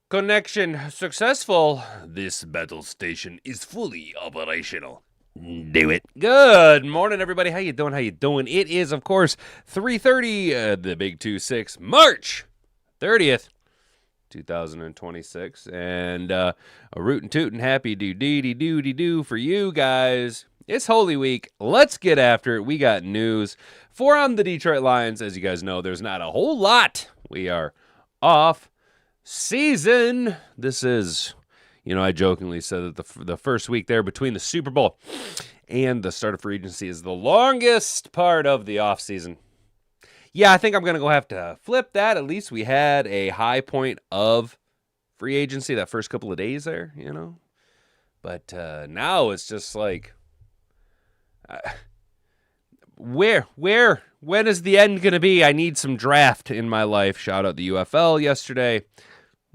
Connection successful. This battle station is fully operational. Do it. Good morning, everybody. How you doing? It is, of course, 3:30, the big 2-6, March 30th, 2026. And a rootin' tootin' happy do for you guys. It's Holy Week. Let's get after it. We got news for the Detroit Lions. As you guys know, there's not a whole lot. We are off season. This is, I jokingly said that the first week there between the Super Bowl and the start of free agency is the longest part of the offseason. Yeah, I think I'm going to have to flip that. At least we had a high point of free agency that first couple of days there, But now it's just like, when is the end going to be? I need some draft in my life. Shout out the UFL yesterday.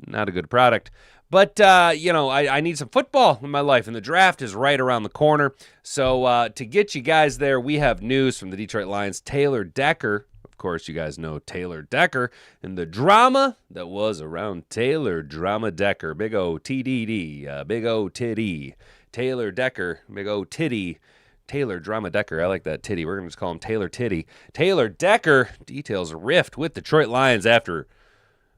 Not a good product. But, I need some football in my life, and the draft is right around the corner. So to get you guys there, we have news from the Detroit Lions. Taylor Decker, of course, you guys know Taylor Decker, and the drama that was around Taylor Drama Decker. Big O TDD, Big O Titty. Taylor Decker, Big O Titty. Taylor Drama Decker. I like that titty. We're going to just call him Taylor Titty. Taylor Decker details a rift with Detroit Lions after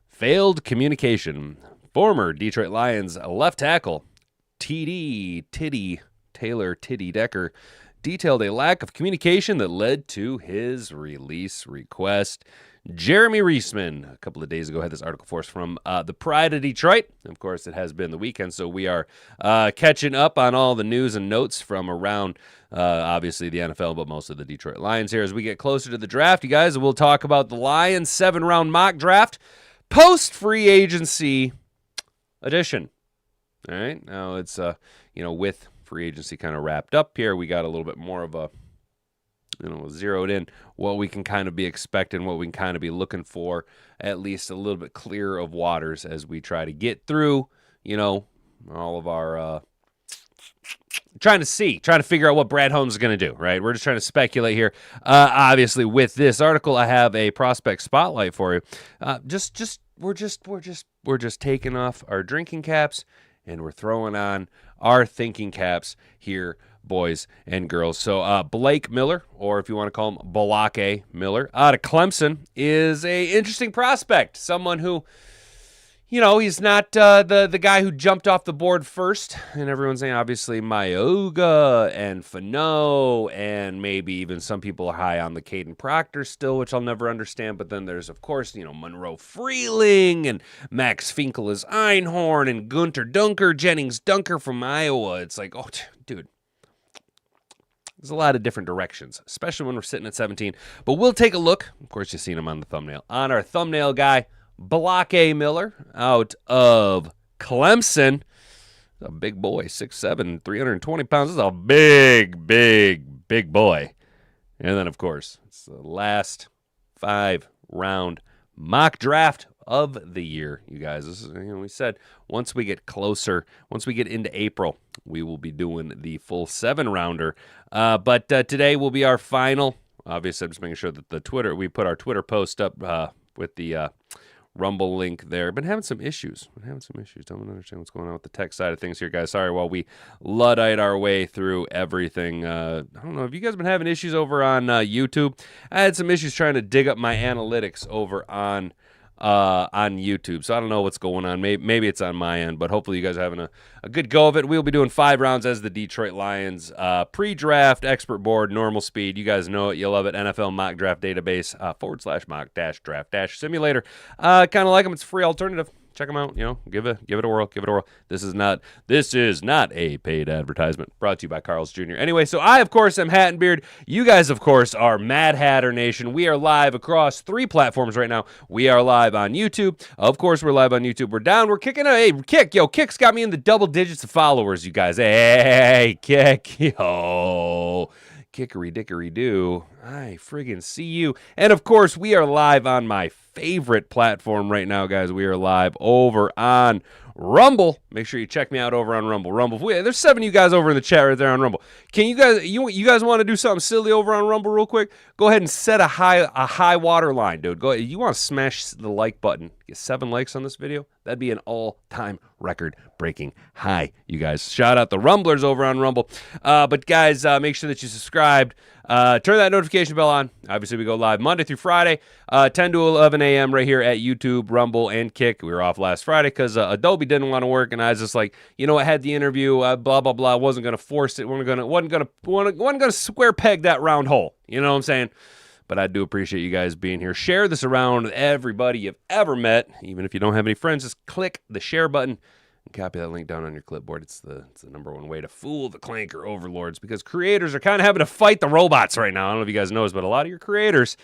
failed communication. Former Detroit Lions left tackle Taylor Titty Decker detailed a lack of communication that led to his release request. Jeremy Reisman, a couple of days ago, had this article for us from the Pride of Detroit. Of course, it has been the weekend, so we are catching up on all the news and notes from around, obviously, the NFL, but most of the Detroit Lions here. As we get closer to the draft, you guys, we'll talk about the Lions 7-round mock draft post-free agency edition. All right, now it's, with free agency kind of wrapped up here, we got a little bit more of a, zeroed in what we can kind of be expecting, what we can kind of be looking for, at least a little bit clearer of waters as we try to get through, all of our, trying to figure out what Brad Holmes is going to do, right? We're just trying to speculate here. Obviously, with this article, I have a prospect spotlight for you. We're just taking off our drinking caps and we're throwing on our thinking caps here, boys and girls. So Blake Miller, or if you want to call him Balake Miller, out of Clemson, is a interesting prospect. Someone who, he's not the guy who jumped off the board first. And everyone's saying, obviously, Mayoga and Fano, and maybe even some people are high on the Caden Proctor still, which I'll never understand. But then there's, of course, Monroe Freeling and Max Finkel as Einhorn and Gunter Dunker, Jennings Dunker from Iowa. It's like, oh, dude. There's a lot of different directions, especially when we're sitting at 17. But we'll take a look. Of course, you've seen him on the thumbnail. On our thumbnail guy, Balake Miller, out of Clemson. A big boy, 6'7", 320 pounds. This is a big boy. And then, of course, it's the last 5-round mock draft of the year, you guys. This is, we said once we get into April, we will be doing the full 7-rounder. But today will be our final. Obviously, I'm just making sure that we put our Twitter post up with the Rumble link there. Been having some issues. Don't understand what's going on with the tech side of things here, guys. Sorry while we Luddite our way through everything. I don't know. Have you guys been having issues over on YouTube? I had some issues trying to dig up my analytics over on YouTube. So I don't know what's going on. Maybe it's on my end, but hopefully you guys are having a good go of it. We'll be doing 5 rounds as the Detroit Lions pre-draft, expert board, normal speed. You guys know it. You love it. NFL mock draft database /mock-draft-simulator. Kind of like them. It's a free alternative. Check them out. Give it a whirl. This is not a paid advertisement. Brought to you by Carl's Jr. Anyway, so I, of course, am Hat and Beard. You guys, of course, are Mad Hatter Nation. We are live across 3 platforms right now. We are live on YouTube. Of course, we're live on YouTube. We're down. We're kicking. Hey, Kick. Yo, Kick's got me in the double digits of followers, you guys. Hey, Kick. Yo. Kickery dickory do. I friggin' see you. And of course, we are live on my favorite platform right now, guys. We are live over on Rumble. Make sure you check me out over on Rumble. There's 7 of you guys over in the chat right there on Rumble. Can you guys want to do something silly over on Rumble real quick? Go ahead and set a high water line, dude. Go ahead. You want to smash the like button. get 7 likes on this video, that'd be an all-time record-breaking high, you guys. Shout out the Rumblers over on Rumble. But guys, make sure that you subscribed. Turn that notification bell on. Obviously, we go live Monday through Friday, 10 to 11 a.m. right here at YouTube, Rumble, and Kick. We were off last Friday because Adobe didn't want to work, and I was just like, you know, I had the interview, blah, blah, blah. Wasn't going to force it. Wasn't going to square peg that round hole. You know what I'm saying? But I do appreciate you guys being here. Share this around with everybody you've ever met. Even if you don't have any friends, just click the share button and copy that link down on your clipboard. It's the number one way to fool the clanker overlords, because creators are kind of having to fight the robots right now. I don't know if you guys know, but a lot of your creators,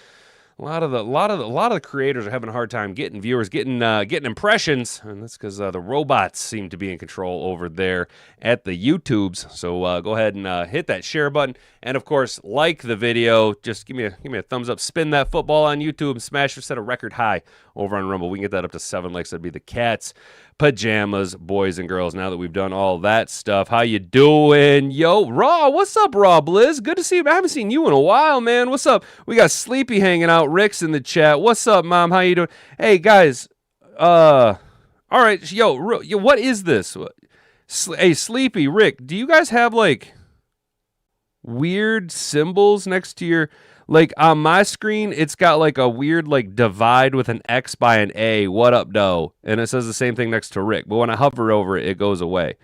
a lot of the creators are having a hard time getting viewers, getting impressions, and that's because the robots seem to be in control over there at the YouTubes. So go ahead and hit that share button, and of course, like the video. Just give me a thumbs up. Spin that football on YouTube and smash or set a record high over on Rumble. We can get that up to 7 likes. That'd be the cat's pajamas, boys and girls. Now that we've done all that stuff, how you doing? Yo, Raw, what's up, Raw Blizz? Good to see you. I haven't seen you in a while, man. What's up? We got Sleepy hanging out. Rick's in the chat. What's up, Mom? How you doing? Hey, guys. All right. Yo, what is this? Hey, Sleepy, Rick, do you guys have, like, weird symbols next to your... Like, on my screen, it's got, like, a weird, like, divide with an X by an A. What up, doe? And it says the same thing next to Rick. But when I hover over it, it goes away.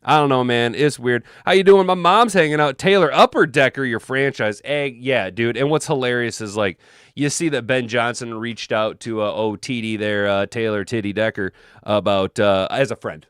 I don't know, man. It's weird. How you doing? My mom's hanging out. Taylor, Upper Decker, your franchise. Egg, yeah, dude. And what's hilarious is, like, you see that Ben Johnson reached out to OTD there, Taylor Titty Decker, about as a friend.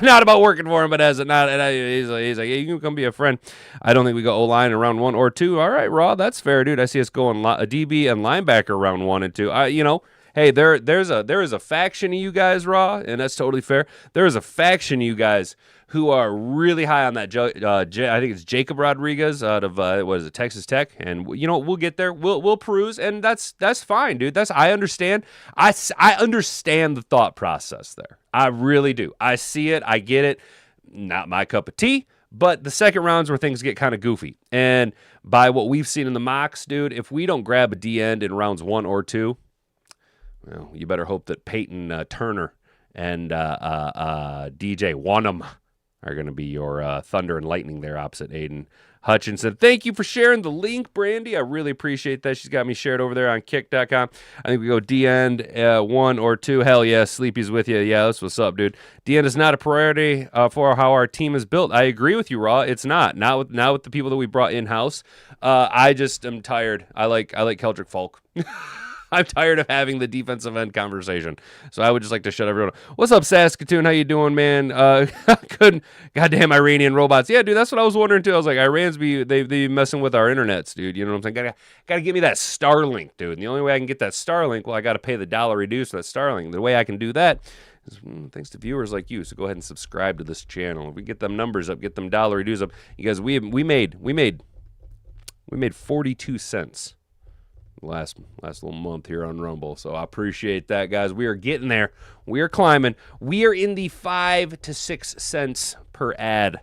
Not about working for him, but as a not. He's like, hey, you can come be a friend. I don't think we go O-line in round 1 or 2. All right, Raw, that's fair, dude. I see us going a DB and linebacker round 1 and 2. You know, hey, there is a faction of you guys, Raw, and that's totally fair. There is a faction of you guys who are really high on that. I think it's Jacob Rodriguez out of what is it, Texas Tech, and you know we'll get there. We'll peruse, and that's fine, dude. I understand. I understand the thought process there. I really do. I see it. I get it. Not my cup of tea. But the second round's where things get kind of goofy, and by what we've seen in the mocks, dude, if we don't grab a D end in rounds 1 or 2, well, you better hope that Peyton Turner and DJ Wanham are going to be your thunder and lightning there opposite Aiden Hutchinson. Thank you for sharing the link, Brandy. I really appreciate that. She's got me shared over there on kick.com. I think we go D-end 1 or 2. Hell yeah, Sleepy's with you. Yeah, that's what's up, dude. D-end is not a priority for how our team is built. I agree with you, Raw. It's not. Not with the people that we brought in-house. I just am tired. I like Keldrick Folk. I'm tired of having the defensive end conversation. So I would just like to shut everyone up. What's up, Saskatoon? How you doing, man? Goddamn Iranian robots. Yeah, dude, that's what I was wondering, too. I was like, Iran's they messing with our internets, dude. You know what I'm saying? Gotta give me that Starlink, dude. And the only way I can get that Starlink, well, I got to pay the dollar reduced for that Starlink. The way I can do that is thanks to viewers like you. So go ahead and subscribe to this channel. If we get them numbers up, get them dollar reduced up. You guys, we made 42 cents. Last little month here on Rumble. So I appreciate that, guys. We are getting there. We are climbing. We are in the 5 to 6 cents per ad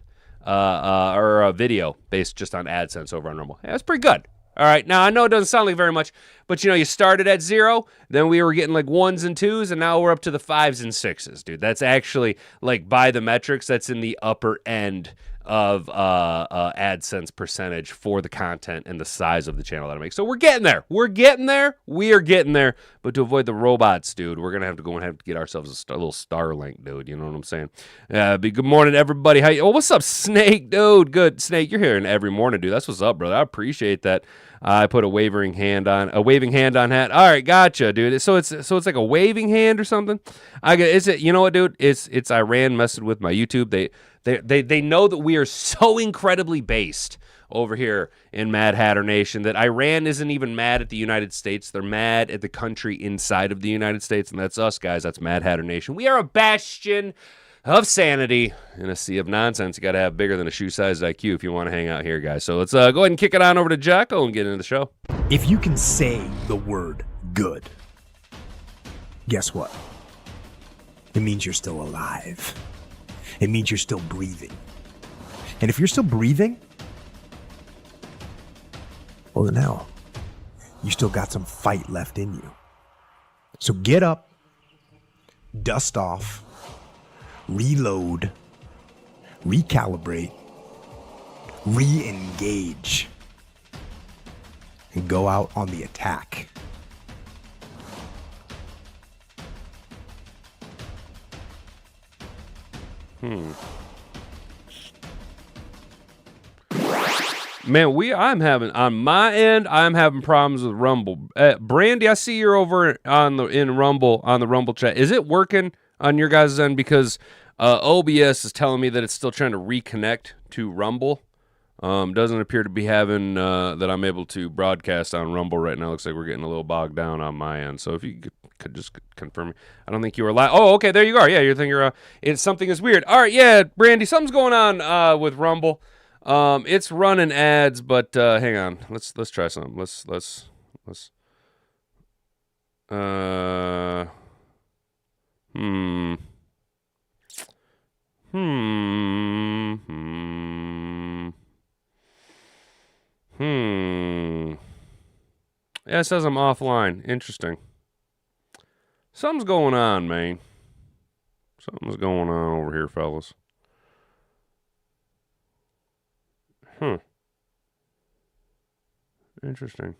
or a video based just on AdSense over on Rumble. Yeah, that's pretty good. All right. Now, I know it doesn't sound like very much, but, you know, you started at 0, then we were getting like 1s and 2s, and now we're up to the 5s and 6s, dude. That's actually, like, by the metrics, that's in the upper end of AdSense percentage for the content and the size of the channel that I make. So we're getting there. We are getting there. But to avoid the robots, dude, we're going to have to go and have to get ourselves a little Starlink, dude. You know what I'm saying? Good morning, everybody. What's up, Snake, dude? Good. Snake, you're here every morning, dude. That's what's up, brother. I appreciate that. I put a waving hand on hat. All right, gotcha, dude. So it's like a waving hand or something. Is it? You know what, dude? It's Iran messing with my YouTube. They know that we are so incredibly based over here in Mad Hatter Nation that Iran isn't even mad at the United States. They're mad at the country inside of the United States, and that's us, guys. That's Mad Hatter Nation. We are a bastion of sanity in a sea of nonsense. You got to have bigger than a shoe-sized IQ if you want to hang out here, guys. So let's go ahead and kick it on over to Jocko and get into the show. If you can say the word good, guess what? It means you're still alive. It means you're still breathing. And if you're still breathing, well, then hell, you still got some fight left in you. So get up, dust off, reload, recalibrate, re-engage, and go out on the attack. Man, I'm having on my end. I'm having problems with Rumble. Brandy, I see you're over in Rumble on the Rumble chat. Is it working on your guys' end? Because OBS is telling me that it's still trying to reconnect to Rumble. Doesn't appear to be having that I'm able to broadcast on Rumble right now. Looks like we're getting a little bogged down on my end. So if you could just confirm. I don't think you were live. Oh, okay, there you are. Yeah, you're thinking it's something is weird. All right, yeah, Brandy, something's going on with Rumble. It's running ads, but hang on. Let's try something. Let's Yeah, it says I'm offline. Interesting. Something's going on, man. Something's going on over here, fellas. Interesting.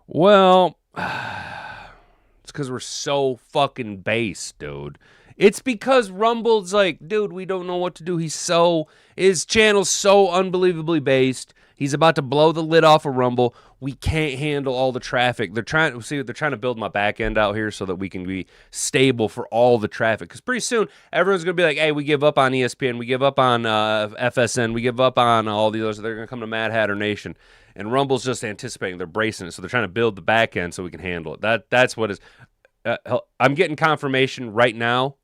Well, it's because we're so fucking base, dude. It's because Rumble's like, dude, we don't know what to do. His channel's so unbelievably based. He's about to blow the lid off of Rumble. We can't handle all the traffic. They're trying to build my back end out here so that we can be stable for all the traffic. Because pretty soon, everyone's going to be like, hey, we give up on ESPN. We give up on FSN. We give up on all the others. They're going to come to Mad Hatter Nation. And Rumble's just anticipating. They're bracing it. So they're trying to build the back end so we can handle it. That's what is. I'm getting confirmation right now.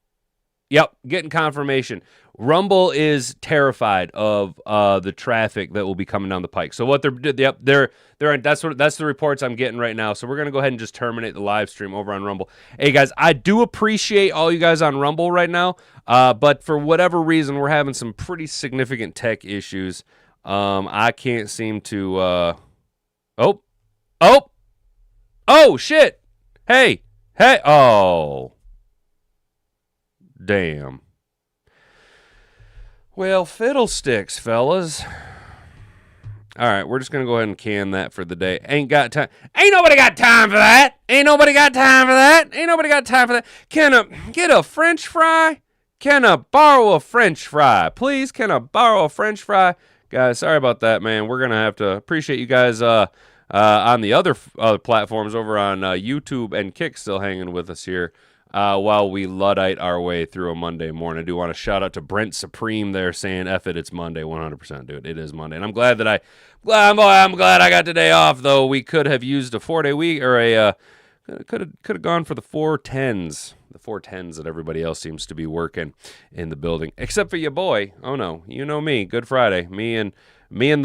Yep, getting confirmation. Rumble is terrified of the traffic that will be coming down the pike. So what that's the reports I'm getting right now. So we're gonna go ahead and just terminate the live stream over on Rumble. Hey guys, I do appreciate all you guys on Rumble right now, but for whatever reason we're having some pretty significant tech issues. I can't seem to. Oh shit! Hey, oh. Damn. Well, fiddlesticks, fellas. All right, we're just going to go ahead and can that for the day. Ain't nobody got time for that. Ain't nobody got time for that. Can I get a French fry? Can I borrow a French fry? Please, can I borrow a French fry? Guys, sorry about that, man. We're going to have to appreciate you guys on the other platforms over on YouTube and Kick still hanging with us here. While we Luddite our way through a Monday morning. I do want to shout out to Brent Supreme there saying, F it, it's Monday, 100%, dude. It is Monday. And I'm glad I got today off, though. We could have used a 4-day week, or could have gone for the 410s. The 410s that everybody else seems to be working in the building. Except for your boy. Oh, no. You know me. Good Friday. Me and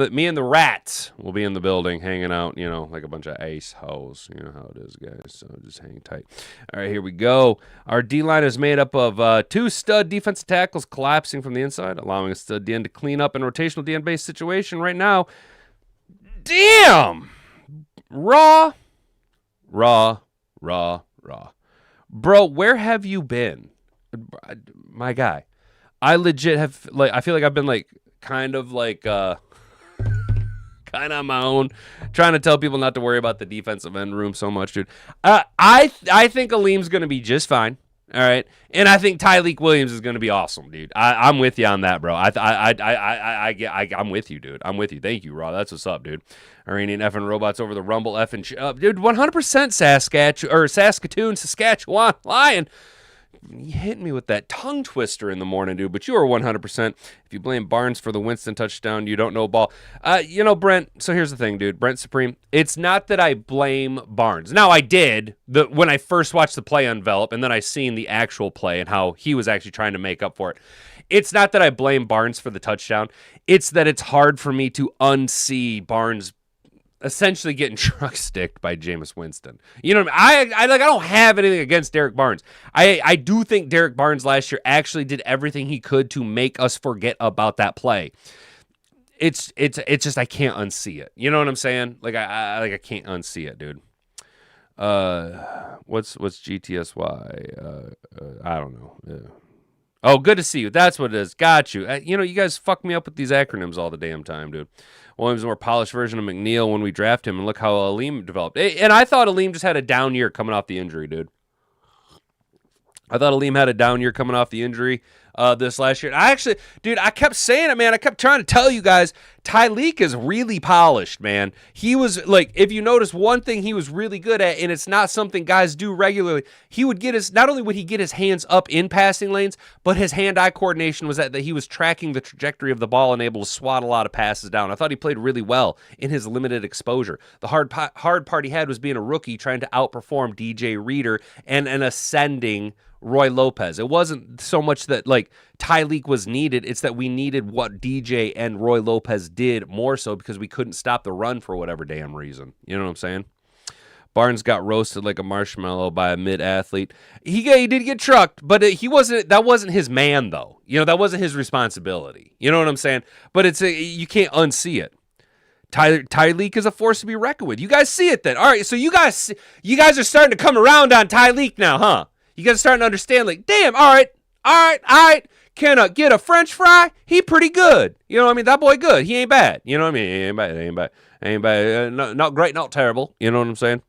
the rats will be in the building hanging out, like a bunch of ace hoes. You know how it is, guys. So just hang tight. All right, here we go. Our D-line is made up of 2 stud defensive tackles collapsing from the inside, allowing a stud DN to clean up in rotational DN-based situation right now. Damn! Raw. Bro, where have you been? My guy. I legit have, I feel like I've been, kind of on my own, trying to tell people not to worry about the defensive end room so much, dude. I think Aleem's going to be just fine, all right? And I think Tyleek Williams is going to be awesome, dude. I'm with you on that, bro. I'm with you, dude. I'm with you. Thank you, Raw. That's what's up, dude. Iranian effing robots over the Rumble effing dude, 100% Saskatoon, Lion. You hit me with that tongue twister in the morning, dude, but you are 100%. If you blame Barnes for the Winston touchdown, you don't know ball. Brent, so here's the thing, dude. Brent Supreme, it's not that I blame Barnes. Now, I did when I first watched the play envelop, and then I seen the actual play and how he was actually trying to make up for it. It's not that I blame Barnes for the touchdown. It's that it's hard for me to unsee Barnes essentially getting truck sticked by Jameis Winston. You know what I mean? I don't have anything against Derek Barnes. I do think Derek Barnes last year actually did everything he could to make us forget about that play. It's just I can't unsee it. You know what I'm saying? I can't unsee it, dude. What's GTSY? I don't know. Oh, good to see you. That's what it is. Got you. You guys fuck me up with these acronyms all the damn time, dude. Williams' more polished version of McNeil when we draft him, and look how Aleem developed. And I thought Aleem just had a down year coming off the injury, dude. I thought Aleem had a down year coming off the injury this last year. I kept saying it, man. I kept trying to tell you guys, Tyreek is really polished, man. He was, like, if you notice one thing he was really good at, and it's not something guys do regularly, not only would he get his hands up in passing lanes, but his hand-eye coordination was that he was tracking the trajectory of the ball and able to swat a lot of passes down. I thought he played really well in his limited exposure. The hard part he had was being a rookie trying to outperform DJ Reader and an ascending Roy Lopez. It wasn't so much that, like, Tyreek was needed. It's that we needed what DJ and Roy Lopez did more so because we couldn't stop the run for whatever damn reason. You know what I'm saying? Barnes got roasted like a marshmallow by a mid-athlete. He did get trucked, but that wasn't his man, though. That wasn't his responsibility. You know what I'm saying? But you can't unsee it. Tyreek is a force to be reckoned with. You guys see it then. All right, so you guys are starting to come around on Tyreek now, huh? You guys are starting to understand, like, damn, all right. Can I get a French fry? He pretty good. You know what I mean? That boy good. He ain't bad. You know what I mean? He ain't bad. Not great, not terrible. You know what I'm saying?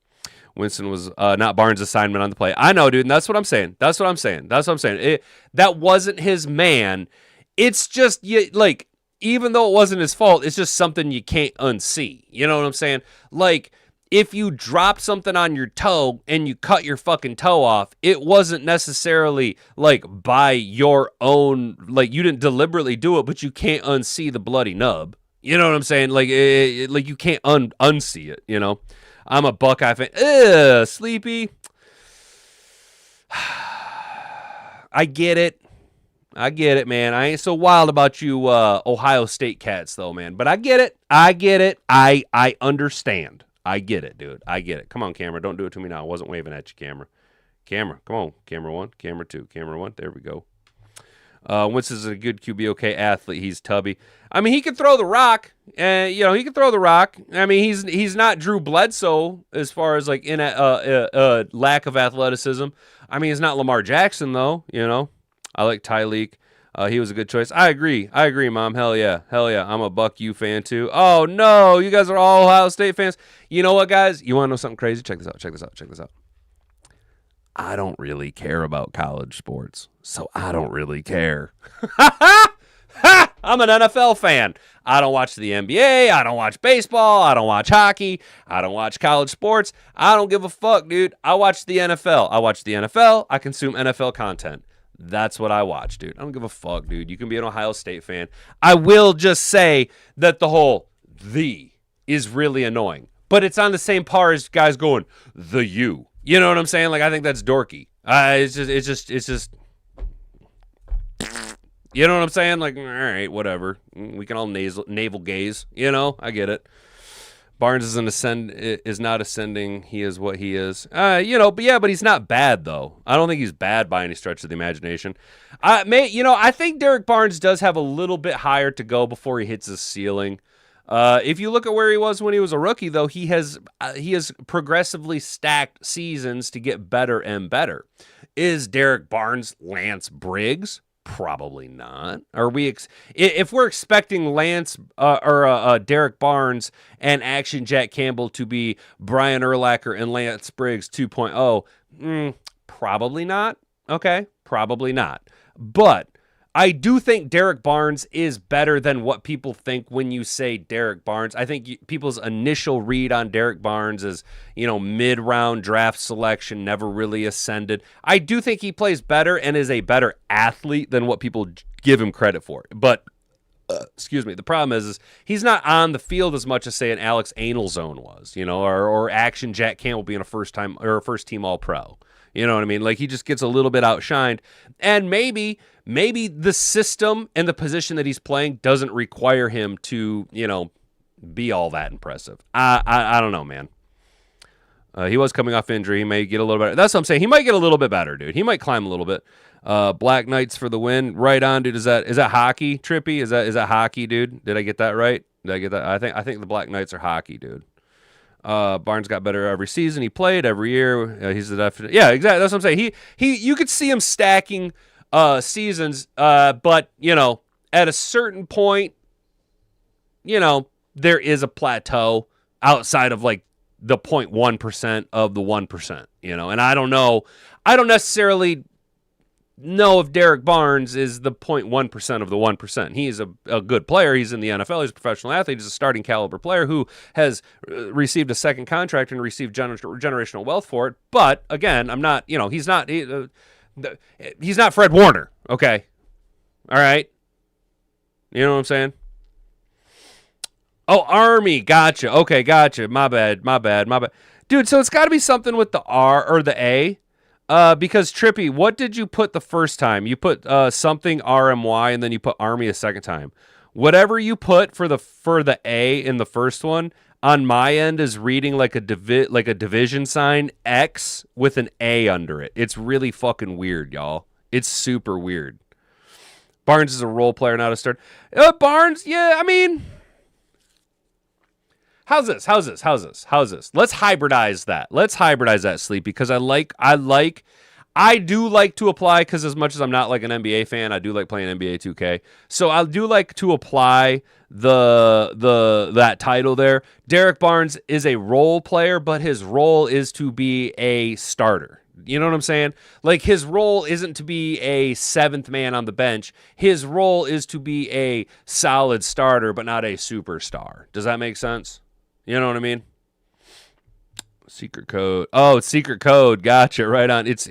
Winston was not Barnes' assignment on the play. I know, dude, and that's what I'm saying. That wasn't his man. It's just, even though it wasn't his fault, it's just something you can't unsee. You know what I'm saying? Like, if you drop something on your toe and you cut your fucking toe off, it wasn't necessarily, like, by your own, like, you didn't deliberately do it, but you can't unsee the bloody nub. You know what I'm saying? Like, like you can't unsee it, you know? I'm a Buckeye fan. Sleepy. I get it, man. I ain't so wild about you Ohio State cats, though, man. But I get it. I understand. I get it, dude. I get it. Come on, camera. Don't do it to me now. I wasn't waving at you, camera. Camera, come on. Camera 1, camera 2, camera 1. There we go. Winston is a good QB, okay athlete. He's tubby. I mean, he can throw the rock. He can throw the rock. I mean, he's not Drew Bledsoe as far as, like, in a lack of athleticism. I mean, he's not Lamar Jackson, though, I like Tyreek. He was a good choice. I agree, Mom. Hell yeah. I'm a Buck U fan, too. Oh, no. You guys are all Ohio State fans. You know what, guys? You want to know something crazy? Check this out. I don't really care about college sports, so I don't really care. I'm an NFL fan. I don't watch the NBA. I don't watch baseball. I don't watch hockey. I don't watch college sports. I don't give a fuck, dude. I watch the NFL. I consume NFL content. That's what I watch, dude. I don't give a fuck, dude. You can be an Ohio State fan. I will just say that the whole "the" is really annoying. But it's on the same par as guys going, "the you." You know what I'm saying? Like, I think that's dorky. It's just. You know what I'm saying? Like, all right, whatever. We can all navel gaze. I get it. Barnes is not ascending. He is what he is. But he's not bad, though. I don't think he's bad by any stretch of the imagination. I think Derek Barnes does have a little bit higher to go before he hits his ceiling. If you look at where he was when he was a rookie, though, he has progressively stacked seasons to get better and better. Is Derek Barnes Lance Briggs? Probably not. If we're expecting Lance or Derek Barnes and Action Jack Campbell to be Brian Urlacher and Lance Briggs 2.0, probably not. Okay, probably not. But I do think Derek Barnes is better than what people think when you say Derek Barnes. I think people's initial read on Derek Barnes is, mid-round draft selection, never really ascended. I do think he plays better and is a better athlete than what people give him credit for. But, the problem is he's not on the field as much as, say, an Alex Anelzone was, or Action Jack Campbell being a first-team All-Pro. You know what I mean? Like, he just gets a little bit outshined. And maybe the system and the position that he's playing doesn't require him to, be all that impressive. I don't know, man. He was coming off injury. He may get a little better. That's what I'm saying. He might get a little bit better, dude. He might climb a little bit. Black Knights for the win. Right on, dude. Is that hockey, Trippy? Is that hockey, dude? Did I get that right? Did I get that? I think the Black Knights are hockey, dude. Barnes got better every season he played, every year. He's the definite. Yeah, exactly. That's what I'm saying. You could see him stacking seasons, but at a certain point, there is a plateau outside of like the 0.1% of the 1%. And I don't know. I don't necessarily know if Derek Barnes is the 0.1% of the 1%. He is a good player. He's in the NFL. He's a professional athlete. He's a starting caliber player who has received a second contract and received generational wealth for it. But again, I'm not, he's not Fred Warner. Okay. All right. You know what I'm saying? Oh, Army. Gotcha. Okay. Gotcha. My bad. Dude, so it's got to be something with the R or the A. Because Trippy, what did you put the first time? You put something RMY and then you put Army a second time. Whatever you put for the A in the first one on my end is reading like a division sign X with an A under it. It's really fucking weird, y'all. It's super weird. Barnes is a role player, not a start. Barnes, yeah, I mean, How's this? Let's hybridize that, Sleep, because I do like to apply, because as much as I'm not like an NBA fan, I do like playing NBA 2K. So I do like to apply that title there. Derek Barnes is a role player, but his role is to be a starter. You know what I'm saying? Like, his role isn't to be a seventh man on the bench. His role is to be a solid starter, but not a superstar. Does that make sense? You know what I mean? Secret code. Oh, it's secret code. Gotcha. Right on. It's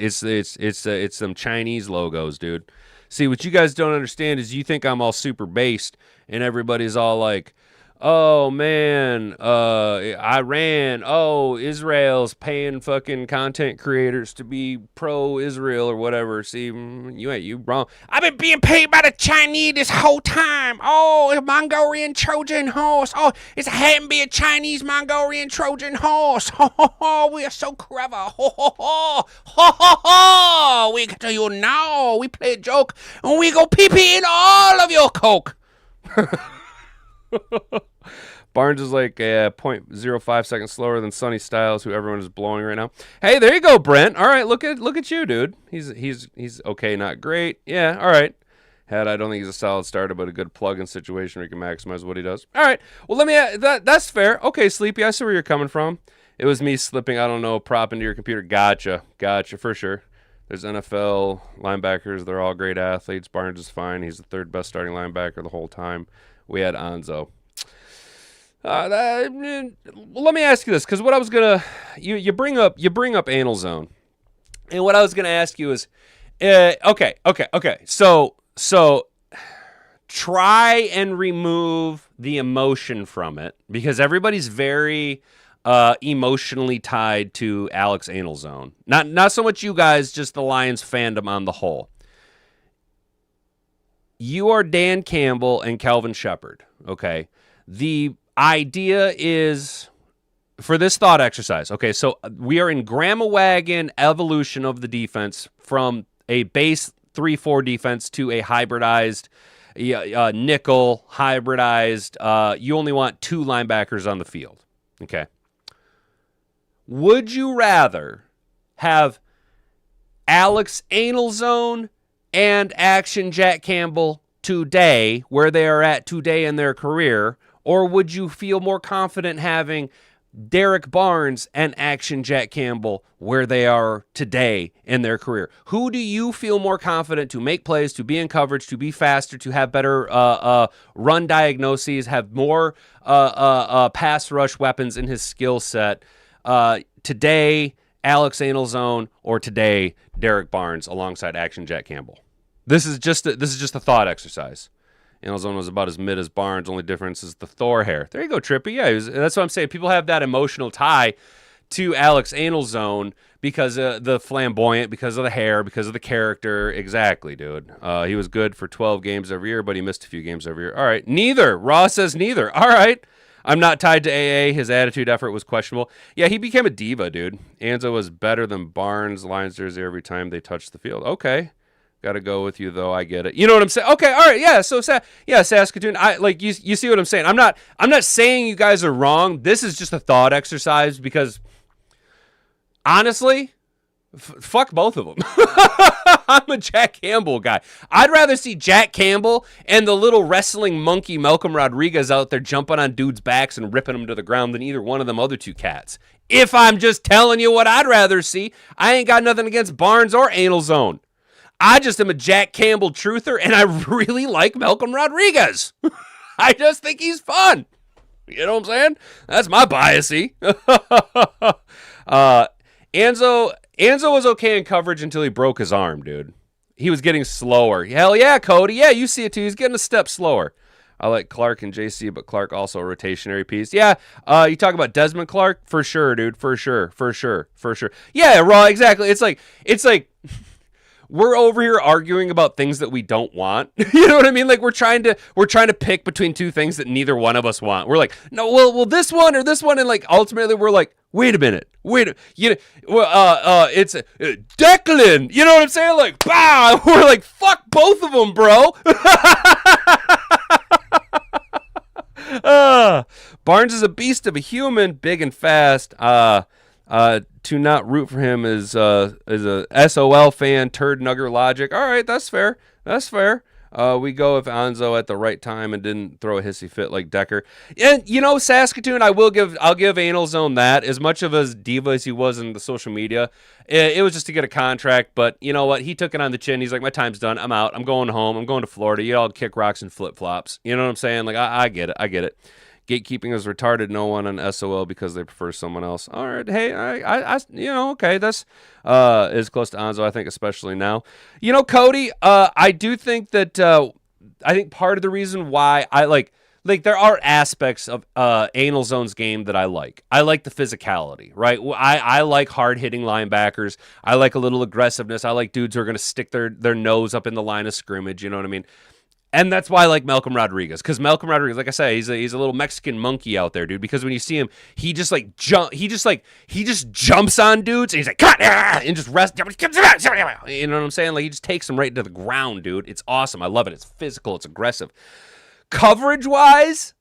some Chinese logos, dude. See, what you guys don't understand is you think I'm all super based, and everybody's all like, "Oh man, Iran. Oh, Israel's paying fucking content creators to be pro-Israel or whatever." See, you wrong. I've been being paid by the Chinese this whole time. Oh, a Mongolian Trojan horse. Oh, it hadn't be a Chinese Mongolian Trojan horse. Ho ho ho! We are so clever. Ho ho ho! Ho ho ho! We do you now? We play a joke and we go pee pee in all of your coke. Barnes is like 0.05 seconds slower than Sonny Styles, who everyone is blowing right now. Hey, there you go, Brent. All right, look at you, dude. He's okay, not great. Yeah, all right. I don't think he's a solid starter, but a good plug-in situation where he can maximize what he does. All right. Well, that's fair. Okay, Sleepy, I see where you're coming from. It was me slipping, I don't know, prop into your computer. Gotcha, for sure. There's NFL linebackers. They're all great athletes. Barnes is fine. He's the third best starting linebacker the whole time. We had Onzo. Let me ask you this, because what I was gonna you bring up anal zone, and what I was gonna ask you is, okay. So try and remove the emotion from it, because everybody's very emotionally tied to Alex Anal Zone. Not so much you guys, just the Lions fandom on the whole. You are Dan Campbell and Kelvin Shepard, okay? The idea is, for this thought exercise, okay, so we are in Grandma Wagon evolution of the defense from a base 3-4 defense to a hybridized nickel, hybridized, you only want two linebackers on the field, okay? Would you rather have Alex Anal Zone and Action Jack Campbell today, where they are at today in their career, or would you feel more confident having Derek Barnes and Action Jack Campbell where they are today in their career? Who do you feel more confident to make plays, to be in coverage, to be faster, to have better run diagnoses, have more pass rush weapons in his skill set? Today, Alex Anal Zone, or today, Derek Barnes alongside Action Jack Campbell? This is just a thought exercise. Anal Zone was about as mid as Barnes. Only difference is the Thor hair. There you go, Trippy. Yeah, that's what I'm saying. People have that emotional tie to Alex Anal Zone because of the flamboyant, because of the hair, because of the character. Exactly, dude. He was good for 12 games every year, but he missed a few games every year. All right, neither. Ross says neither. All right. I'm not tied to AA. His attitude effort was questionable. Yeah, he became a diva, dude. Anzo was better than Barnes. Lions jersey every time they touched the field. Okay. Got to go with you though. I get it. You know what I'm saying? Okay, all right, yeah. So, Saskatoon. I like you. You see what I'm saying? I'm not saying you guys are wrong. This is just a thought exercise because honestly, fuck both of them. I'm a Jack Campbell guy. I'd rather see Jack Campbell and the little wrestling monkey Malcolm Rodriguez out there jumping on dudes' backs and ripping them to the ground than either one of them other two cats. If I'm just telling you what I'd rather see, I ain't got nothing against Barnes or Anal Zone. I just am a Jack Campbell truther, and I really like Malcolm Rodriguez. I just think he's fun. You know what I'm saying? That's my biasy. Anzo was okay in coverage until he broke his arm, dude. He was getting slower. Hell yeah, Cody. Yeah, you see it too. He's getting a step slower. I like Clark and JC, but Clark also a rotationary piece. Yeah, you talk about Desmond Clark? For sure, dude. For sure. Yeah, Raw, exactly. It's like we're over here arguing about things that we don't want. You know what I mean? Like we're trying to pick between two things that neither one of us want. We're like, no, well, this one or this one, and like ultimately we're like, wait a minute, it's Declan. You know what I'm saying? Like, bah! We're like, fuck both of them, bro. Barnes is a beast of a human, big and fast. To not root for him is a SOL fan, turd nugger logic. All right, that's fair. We go with Anzo at the right time and didn't throw a hissy fit like Decker. And Saskatoon, I'll give Anal Zone that. As much of a diva as he was in the social media, it was just to get a contract. But you know what? He took it on the chin. He's like, my time's done. I'm out. I'm going home. I'm going to Florida. You all kick rocks and flip flops. You know what I'm saying? Like I get it. Gatekeeping is retarded. No one on SOL because they prefer someone else. All right, hey, I okay, that's is close to Anzo. I think especially now. Cody, I do think that I think part of the reason why I like there are aspects of Anal Zone's game that I like. I like the physicality, right? I like hard hitting linebackers. I like a little aggressiveness. I like dudes who are going to stick their nose up in the line of scrimmage. You know what I mean? And that's why I like Malcolm Rodriguez, because Malcolm Rodriguez, like I say, he's a little Mexican monkey out there, dude. Because when you see him, he just jumps on dudes and he's like, cut, and just rest. You know what I'm saying? Like he just takes them right into the ground, dude. It's awesome. I love it. It's physical. It's aggressive. Coverage wise,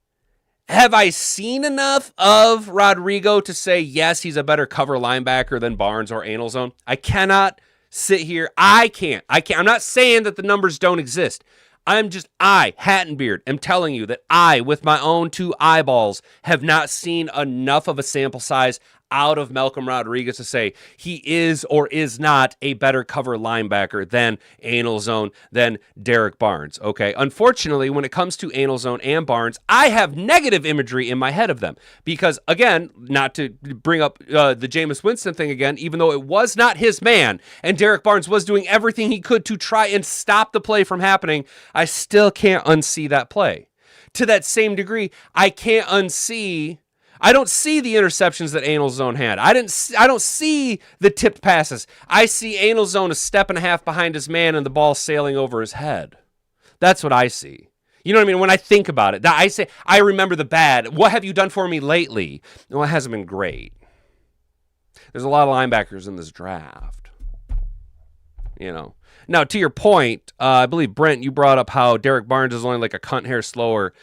have I seen enough of Rodrigo to say yes, he's a better cover linebacker than Barnes or Anal Zone? I cannot sit here. I can't. I'm not saying that the numbers don't exist. Hattenbeard, am telling you that I, with my own two eyeballs, have not seen enough of a sample size out of Malcolm Rodriguez to say he is or is not a better cover linebacker than Anal Zone, than Derek Barnes, okay? Unfortunately, when it comes to Anal Zone and Barnes, I have negative imagery in my head of them because, again, not to bring up the Jameis Winston thing again, even though it was not his man and Derek Barnes was doing everything he could to try and stop the play from happening, I still can't unsee that play. To that same degree, I don't see the interceptions that Anal Zone had. I don't see the tipped passes. I see Anal Zone a step and a half behind his man and the ball sailing over his head. That's what I see. You know what I mean? When I think about it, I say, I remember the bad. What have you done for me lately? Well, it hasn't been great. There's a lot of linebackers in this draft. Now, to your point, I believe, Brent, you brought up how Derek Barnes is only like a cunt hair slower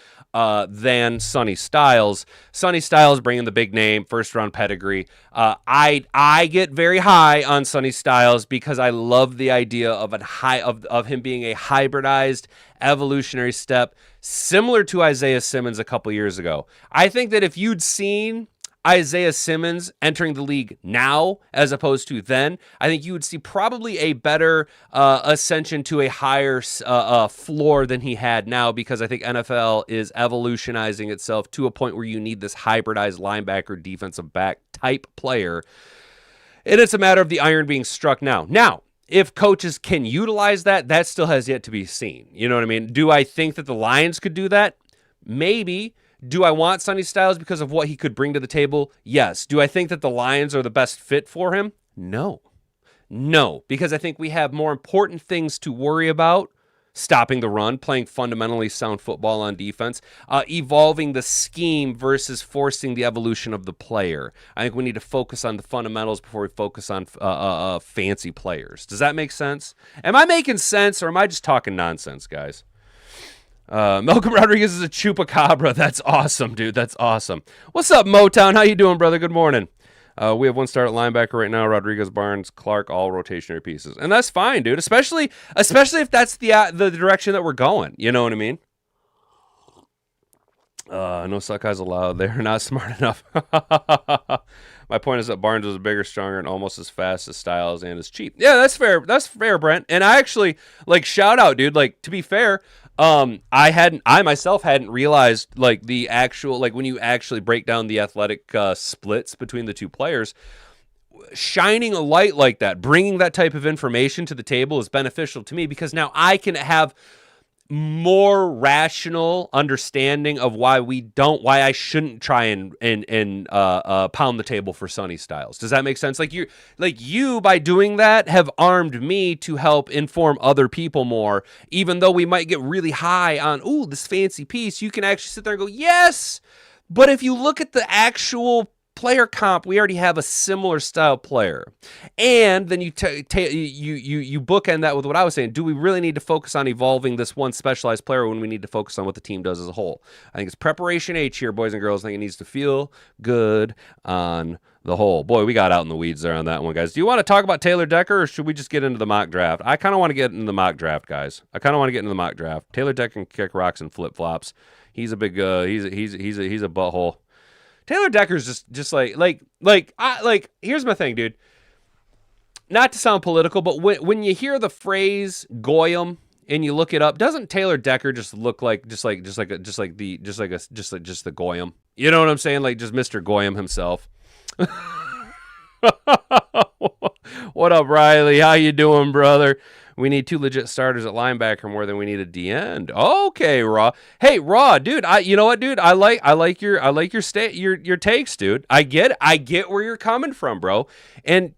than Sonny Styles. Sonny Styles bringing the big name, first round pedigree. I get very high on Sonny Styles because I love the idea of him being a hybridized evolutionary step similar to Isaiah Simmons a couple years ago. I think that if you'd seen Isaiah Simmons entering the league now as opposed to then, I think you would see probably a better ascension to a higher floor than he had now, because I think NFL is evolutionizing itself to a point where you need this hybridized linebacker defensive back type player. And it's a matter of the iron being struck now. Now, if coaches can utilize that, that still has yet to be seen. You know what I mean? Do I think that the Lions could do that? Maybe. Do I want Sonny Styles because of what he could bring to the table? Yes. Do I think that the Lions are the best fit for him? No, because I think we have more important things to worry about stopping the run, playing fundamentally sound football on defense, evolving the scheme versus forcing the evolution of the player. I think we need to focus on the fundamentals before we focus on fancy players. Does that make sense? Am I making sense, or am I just talking nonsense, guys? Malcolm Rodriguez is a chupacabra. That's awesome, dude. That's awesome. What's up, Motown? How you doing, brother? Good morning. We have one start at linebacker right now. Rodriguez, Barnes, Clark, all rotationary pieces, and that's fine, dude. Especially if that's the direction that we're going. You know what I mean? No suck guys allowed. They're not smart enough. My point is that Barnes was bigger, stronger, and almost as fast as Styles and as cheap. Yeah, that's fair. That's fair, Brent. And I actually shout out, dude. To be fair, I myself hadn't realized the actual when you actually break down the athletic splits between the two players. Shining a light like that, bringing that type of information to the table is beneficial to me because now I can have more rational understanding of why I shouldn't try and pound the table for Sonny Styles. Does that make sense? You by doing that have armed me to help inform other people more, even though we might get really high on, this fancy piece. You can actually sit there and go, yes, but if you look at the actual player comp, we already have a similar style player. And then you bookend that with what I was saying. Do we really need to focus on evolving this one specialized player when we need to focus on what the team does as a whole? I think it's preparation H here, boys and girls. I think it needs to feel good on the whole. Boy, we got out in the weeds there on that one, guys. Do you want to talk about Taylor Decker, or should we just get into the mock draft? I kind of want to get into the mock draft, guys. Taylor Decker can kick rocks and flip flops. He's a big he's a butthole. Taylor Decker's just here's my thing, dude. Not to sound political, but when you hear the phrase goyim and you look it up, doesn't Taylor Decker just look like the goyim? You know what I'm saying? Just Mr. Goyim himself. What up, Riley? How you doing, brother? We need 2 legit starters at linebacker more than we need a D end. Okay, Raw. Hey, Raw, dude. You know what, dude? I like your takes, dude. I get where you're coming from, bro. And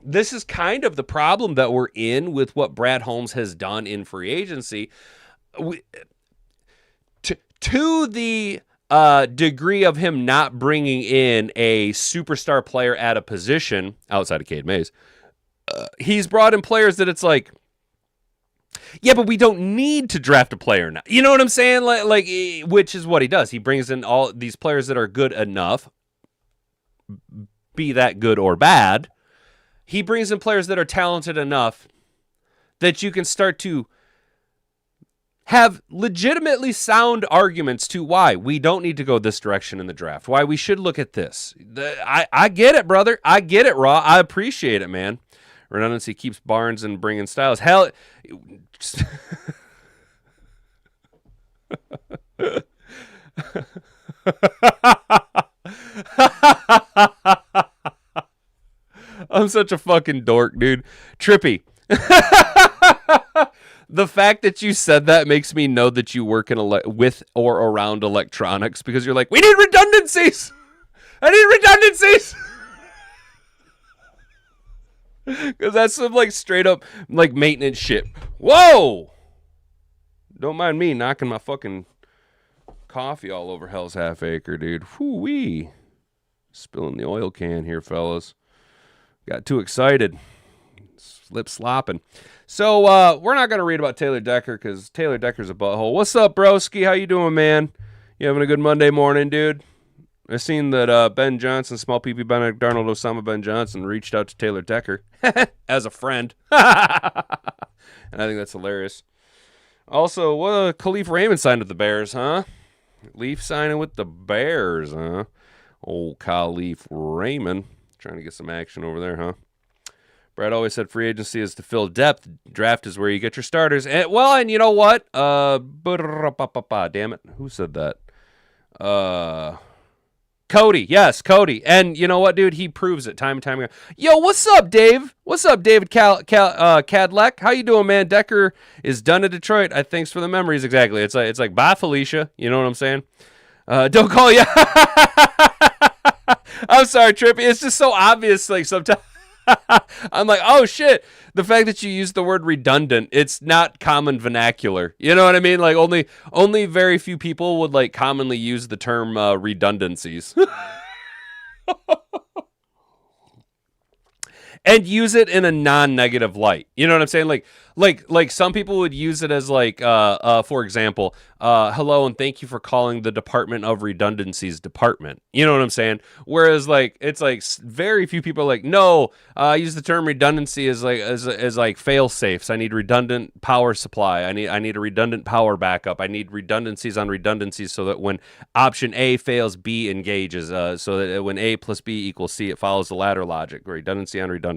this is kind of the problem that we're in with what Brad Holmes has done in free agency. To the degree of him not bringing in a superstar player at a position outside of Cade Mays, he's brought in players that it's like, yeah, but we don't need to draft a player now. You know what I'm saying? Which is what he does. He brings in all these players that are good enough, be that good or bad. He brings in players that are talented enough that you can start to have legitimately sound arguments to why we don't need to go this direction in the draft, why we should look at this. I get it, brother. I get it, Raw. I appreciate it, man. Redundancy keeps Barnes and bringing Styles. Hell, I'm such a fucking dork, dude. Trippy. The fact that you said that makes me know that you work with or around electronics, because you're like, we need redundancies. I need redundancies. Because that's some straight up maintenance shit. Whoa! Don't mind me knocking my fucking coffee all over Hell's Half Acre, dude. Whoo-wee. Spilling the oil can here, fellas. Got too excited. Slip slopping. So, we're not going to read about Taylor Decker because Taylor Decker's a butthole. What's up, broski? How you doing, man? You having a good Monday morning, dude? I seen that Ben Johnson, small PP Benedict Darnold, Osama Ben Johnson reached out to Taylor Decker as a friend. And I think that's hilarious. Also, Khalif Raymond signed with the Bears, huh? Leaf signing with the Bears, huh? Old Khalif Raymond. Trying to get some action over there, huh? Brad always said free agency is to fill depth. Draft is where you get your starters. And you know what? Damn it. Who said that? Cody. Yes, Cody. And you know what, dude? He proves it time and time again. Yo, what's up, Dave? What's up, David Cadleck? How you doing, man? Decker is done in Detroit. Thanks for the memories. Exactly. It's like, bye, Felicia. You know what I'm saying? Don't call you. I'm sorry, Trippy. It's just so obvious, sometimes. I'm like, oh shit. The fact that you use the word redundant, it's not common vernacular. You know what I mean? Like only very few people would like commonly use the term redundancies. And use it in a non-negative light. You know what I'm saying? Like some people would use it as like for example, hello and thank you for calling the Department of Redundancies department. You know what I'm saying? Whereas like it's like very few people are like, no, I use the term redundancy as like fail safes. I need redundant power supply. I need a redundant power backup. I need redundancies on redundancies so that when option A fails, B engages. So that when A plus B equals C, it follows the ladder logic. Redundancy on redundancy.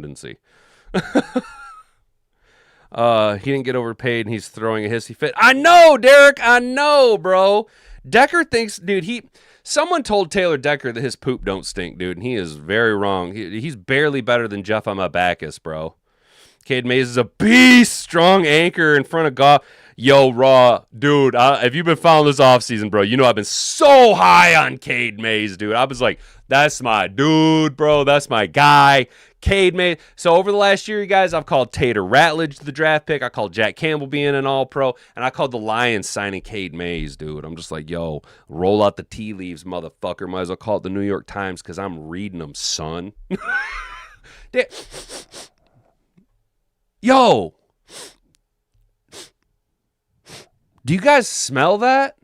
He didn't get overpaid and he's throwing a hissy fit. I know, Derek. I know, bro. Decker thinks, dude, someone told Taylor Decker that his poop don't stink, dude, and he is very wrong. He's barely better than Jeff on my Bacchus, bro. Cade Mays is a beast, strong anchor in front of Goff. Yo, Raw, dude, if you've been following this offseason, bro, you know I've been so high on Cade Mays, dude. I was like, that's my dude, bro. That's my guy. Cade Mays. So over the last year, you guys, I've called Tater Ratledge the draft pick. I called Jack Campbell being an all-pro. And I called the Lions signing Cade Mays, dude. I'm just like, yo, roll out the tea leaves, motherfucker. Might as well call it the New York Times because I'm reading them, son. Yo. Do you guys smell that?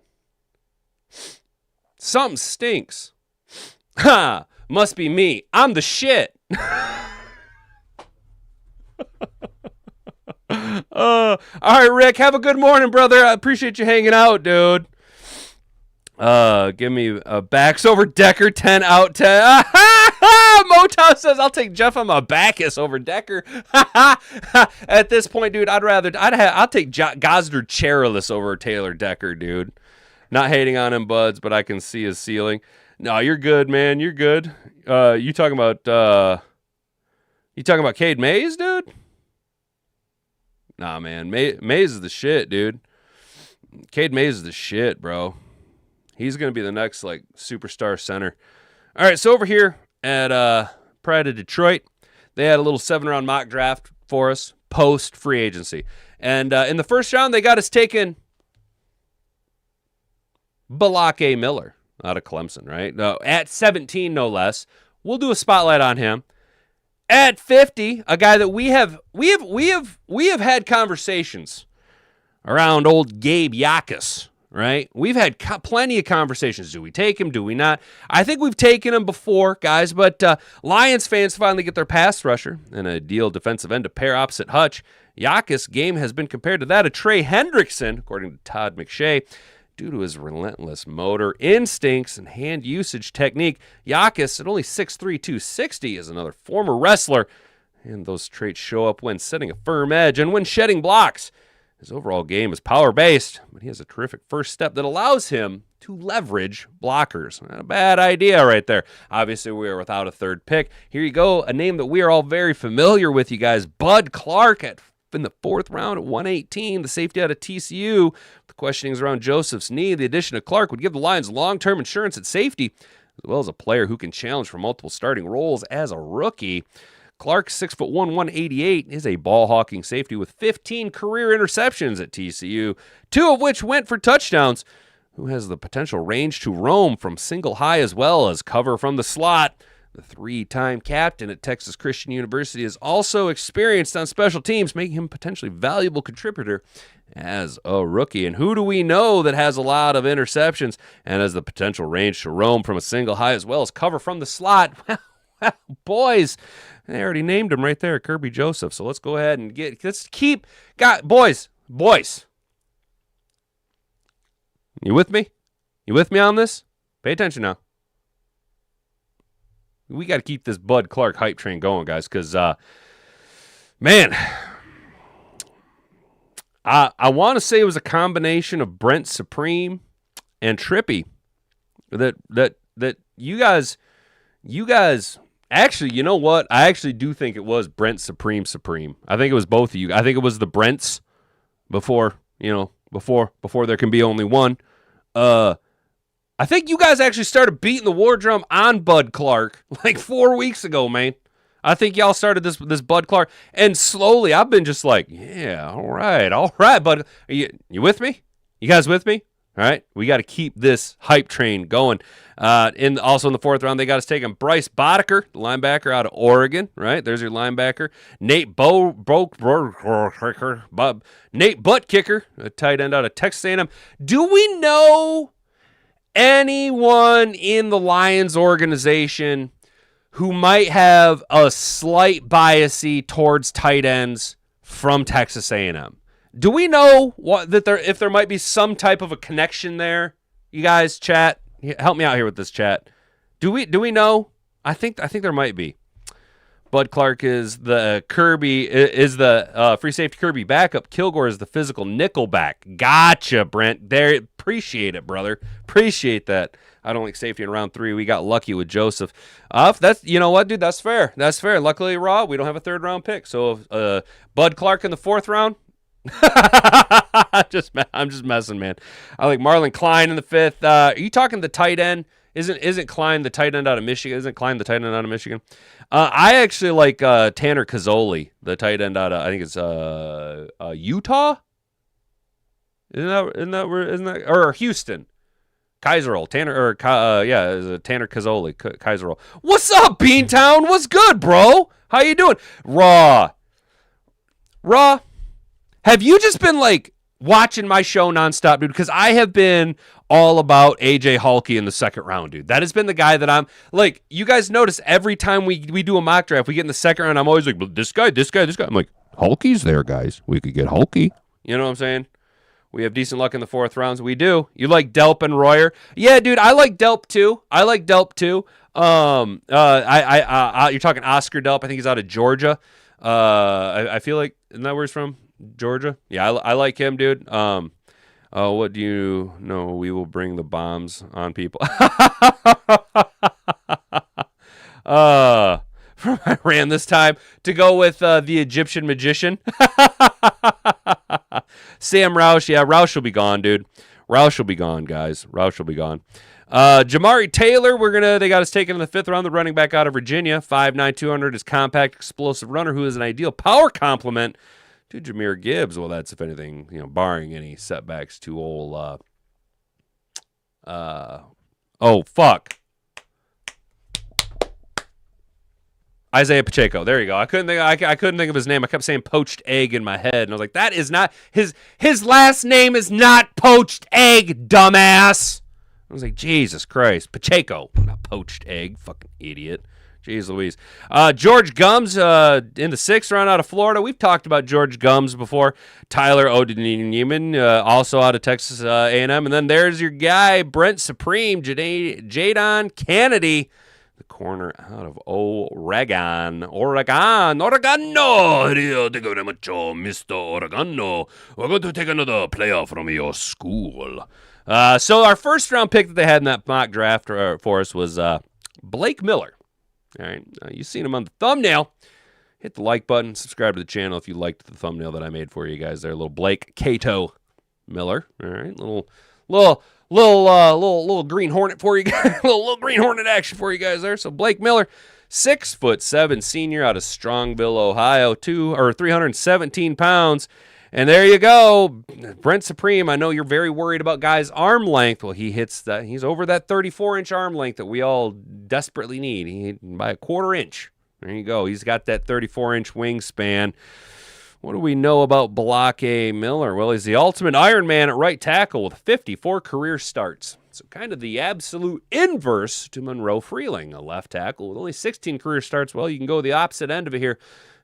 Something stinks. Ha! Must be me. I'm the shit. All right, Rick. Have a good morning, brother. I appreciate you hanging out, dude. Give me backs over Decker, 10 out 10. Motown says I'll take Jeff on my Bacchus over Decker. At this point, dude, I'll take Gosder Cherilus over Taylor Decker, dude. Not hating on him, buds, but I can see his ceiling. No, you're good, man. You're good. You talking about Cade Mays, dude? Nah, man. Mays is the shit, dude. Cade Mays is the shit, bro. He's going to be the next, like, superstar center. All right, so over here at Pride of Detroit, they had a little 7-round mock draft for us post-free agency. And in the first round, they got us taking Balake Miller out of Clemson, right? No, at 17, no less. We'll do a spotlight on him. At 50, a guy that we have had conversations around old Gabe Yakus, right? We've had plenty of conversations. Do we take him? Do we not? I think we've taken him before, guys, but Lions fans finally get their pass rusher and a deal defensive end to pair opposite Hutch. Yakus' game has been compared to that of Trey Hendrickson, according to Todd McShay, due to his relentless motor instincts and hand usage technique. Yakus, at only 6'3", 260, is another former wrestler, and those traits show up when setting a firm edge and when shedding blocks. His overall game is power-based, but he has a terrific first step that allows him to leverage blockers. Not a bad idea right there. Obviously, we are without a third pick. Here you go, a name that we are all very familiar with, you guys. Bud Clark in the 4th round at 118, the safety out of TCU. The questionings around Joseph's knee. The addition of Clark would give the Lions long-term insurance at safety, as well as a player who can challenge for multiple starting roles as a rookie. Clark, 6'1", 188, is a ball-hawking safety with 15 career interceptions at TCU, 2 of which went for touchdowns, who has the potential range to roam from single high as well as cover from the slot. The 3-time captain at Texas Christian University is also experienced on special teams, making him a potentially valuable contributor as a rookie. And who do we know that has a lot of interceptions and has the potential range to roam from a single high as well as cover from the slot? Well, boys, they already named him right there, Kirby Joseph. So let's go ahead and boys. You with me? You with me on this? Pay attention now. We got to keep this Bud Clark hype train going, guys, because, man, I want to say it was a combination of Brent Supreme and Trippy that you guys, actually, you know what? I actually do think it was Brent Supreme. I think it was both of you. I think it was the Brents before there can be only one. I think you guys actually started beating the war drum on Bud Clark like 4 weeks ago, man. I think y'all started this Bud Clark, and slowly I've been just like, yeah, all right, bud. You with me? You guys with me? All right, we got to keep this hype train going. Also in the fourth round, they got us taking Bryce Boddicker, the linebacker out of Oregon. Right, there's your linebacker. Nate Buttkicker, a tight end out of Texas A&M. Do we know anyone in the Lions organization who might have a slight bias towards tight ends from Texas A&M? Do we know if there might be some type of a connection there? You guys, chat, help me out here with this chat. Do we know? I think there might be. Bud Clark is the free safety Kirby backup. Kilgore is the physical nickel back. Gotcha, Brent. There, appreciate it, brother. Appreciate that. I don't like safety in round 3. We got lucky with Joseph. That's, you know what, dude? That's fair. That's fair. Luckily, Raw, we don't have a third round pick. So, Bud Clark in the 4th round. I'm just messing, man. I like Marlon Klein in the 5th. Are you talking the tight end? Isn't Klein the tight end out of Michigan? Isn't Klein the tight end out of Michigan? I actually like Tanner Cazzoli, the tight end out of, I think it's Utah. Isn't that or Houston? Kaiserl, Tanner Cazzoli, Kaiserl. What's up, Beantown? What's good, bro? How you doing? Raw. Have you just been like watching my show nonstop, dude? Because I have been all about AJ Halkey in the 2nd round, dude. That has been the guy that I'm like. You guys notice every time we do a mock draft, we get in the 2nd round. I'm always like, but this guy. I'm like, Halkey's there, guys. We could get Halkey. You know what I'm saying? We have decent luck in the 4th rounds. We do. You like Delp and Royer? Yeah, dude. I like Delp too. You're talking Oscar Delp. I think he's out of Georgia. I feel like, isn't that where he's from? Georgia? Yeah, I like him, dude. What do you know? We will bring the bombs on people. From Iran this time to go with the Egyptian magician. Sam Roush. Yeah, Roush will be gone, dude. Roush will be gone, guys. Roush will be gone. Jamari Taylor, they got us taken in the 5th round, the running back out of Virginia. 5'9", 200 is compact, explosive runner who is an ideal power complement to Jahmyr Gibbs. Well, that's, if anything, barring any setbacks to old, Isaiah Pacheco. There you go. I couldn't think of his name. I kept saying poached egg in my head, and I was like, that is not his last name is not poached egg, dumbass. I was like, Jesus Christ. Pacheco, not poached egg, fucking idiot. Jeez Louise. George Gums in the 6th round out of Florida. We've talked about George Gums before. Tyler Odenyeman, also out of Texas A&M. And then there's your guy, Brent Supreme, Jadon Kennedy, the corner out of Oregon. Oregano. Thank you very much, Mr. Oregano. We're going to take another player from your school. So our 1st round pick that they had in that mock draft for us was Blake Miller. All right, you've seen him on the thumbnail. Hit the like button, subscribe to the channel if you liked the thumbnail that I made for you guys there. Little Blake Cato Miller. All right, little Green Hornet for you guys. little Green Hornet action for you guys there. So Blake Miller, 6'7" senior out of Strongville, Ohio, 317 pounds. And there you go, Brent Supreme. I know you're very worried about guys' arm length. Well, he's over that 34-inch arm length that we all desperately need. By a 1/4 inch. There you go. He's got that 34-inch wingspan. What do we know about Blake Miller? Well, he's the ultimate Iron Man at right tackle with 54 career starts. So kind of the absolute inverse to Monroe Freeling, a left tackle with only 16 career starts. Well, you can go the opposite end of it here.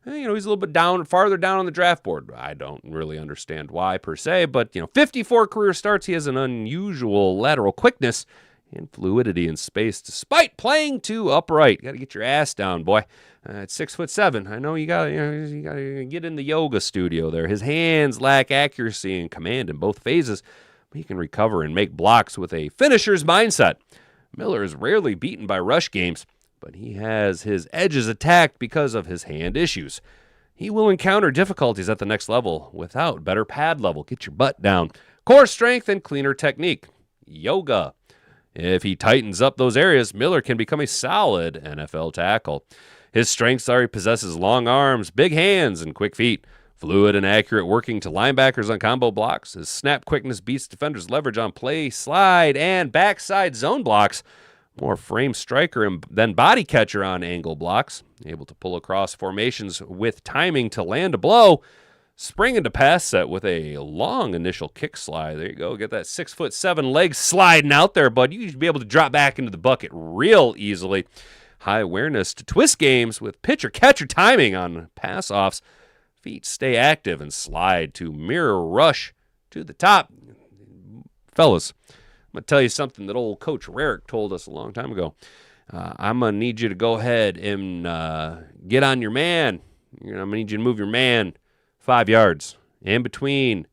He's a little bit farther down on the draft board. I don't really understand why per se, but 54 career starts. He has an unusual lateral quickness and fluidity in space, despite playing too upright. Got to get your ass down, boy. At 6'7", I know you got to get in the yoga studio there. His hands lack accuracy and command in both phases, but he can recover and make blocks with a finisher's mindset. Miller is rarely beaten by rush games, but he has his edges attacked because of his hand issues. He will encounter difficulties at the next level without better pad level. Get your butt down. Core strength and cleaner technique. Yoga. If he tightens up those areas, Miller can become a solid NFL tackle. His strengths are he possesses long arms, big hands, and quick feet. Fluid and accurate working to linebackers on combo blocks. His snap quickness beats defenders' leverage on play, slide, and backside zone blocks. More frame striker than body catcher on angle blocks. Able to pull across formations with timing to land a blow. Spring into pass set with a long initial kick slide. There you go. Get that 6'7" leg sliding out there, bud. You should be able to drop back into the bucket real easily. High awareness to twist games with pitcher catcher timing on pass offs. Feet stay active and slide to mirror rush to the top. Fellas, I'm going to tell you something that old Coach Rarick told us a long time ago. I'm going to need you to go ahead and get on your man. I'm going to need you to move your man 5 yards in between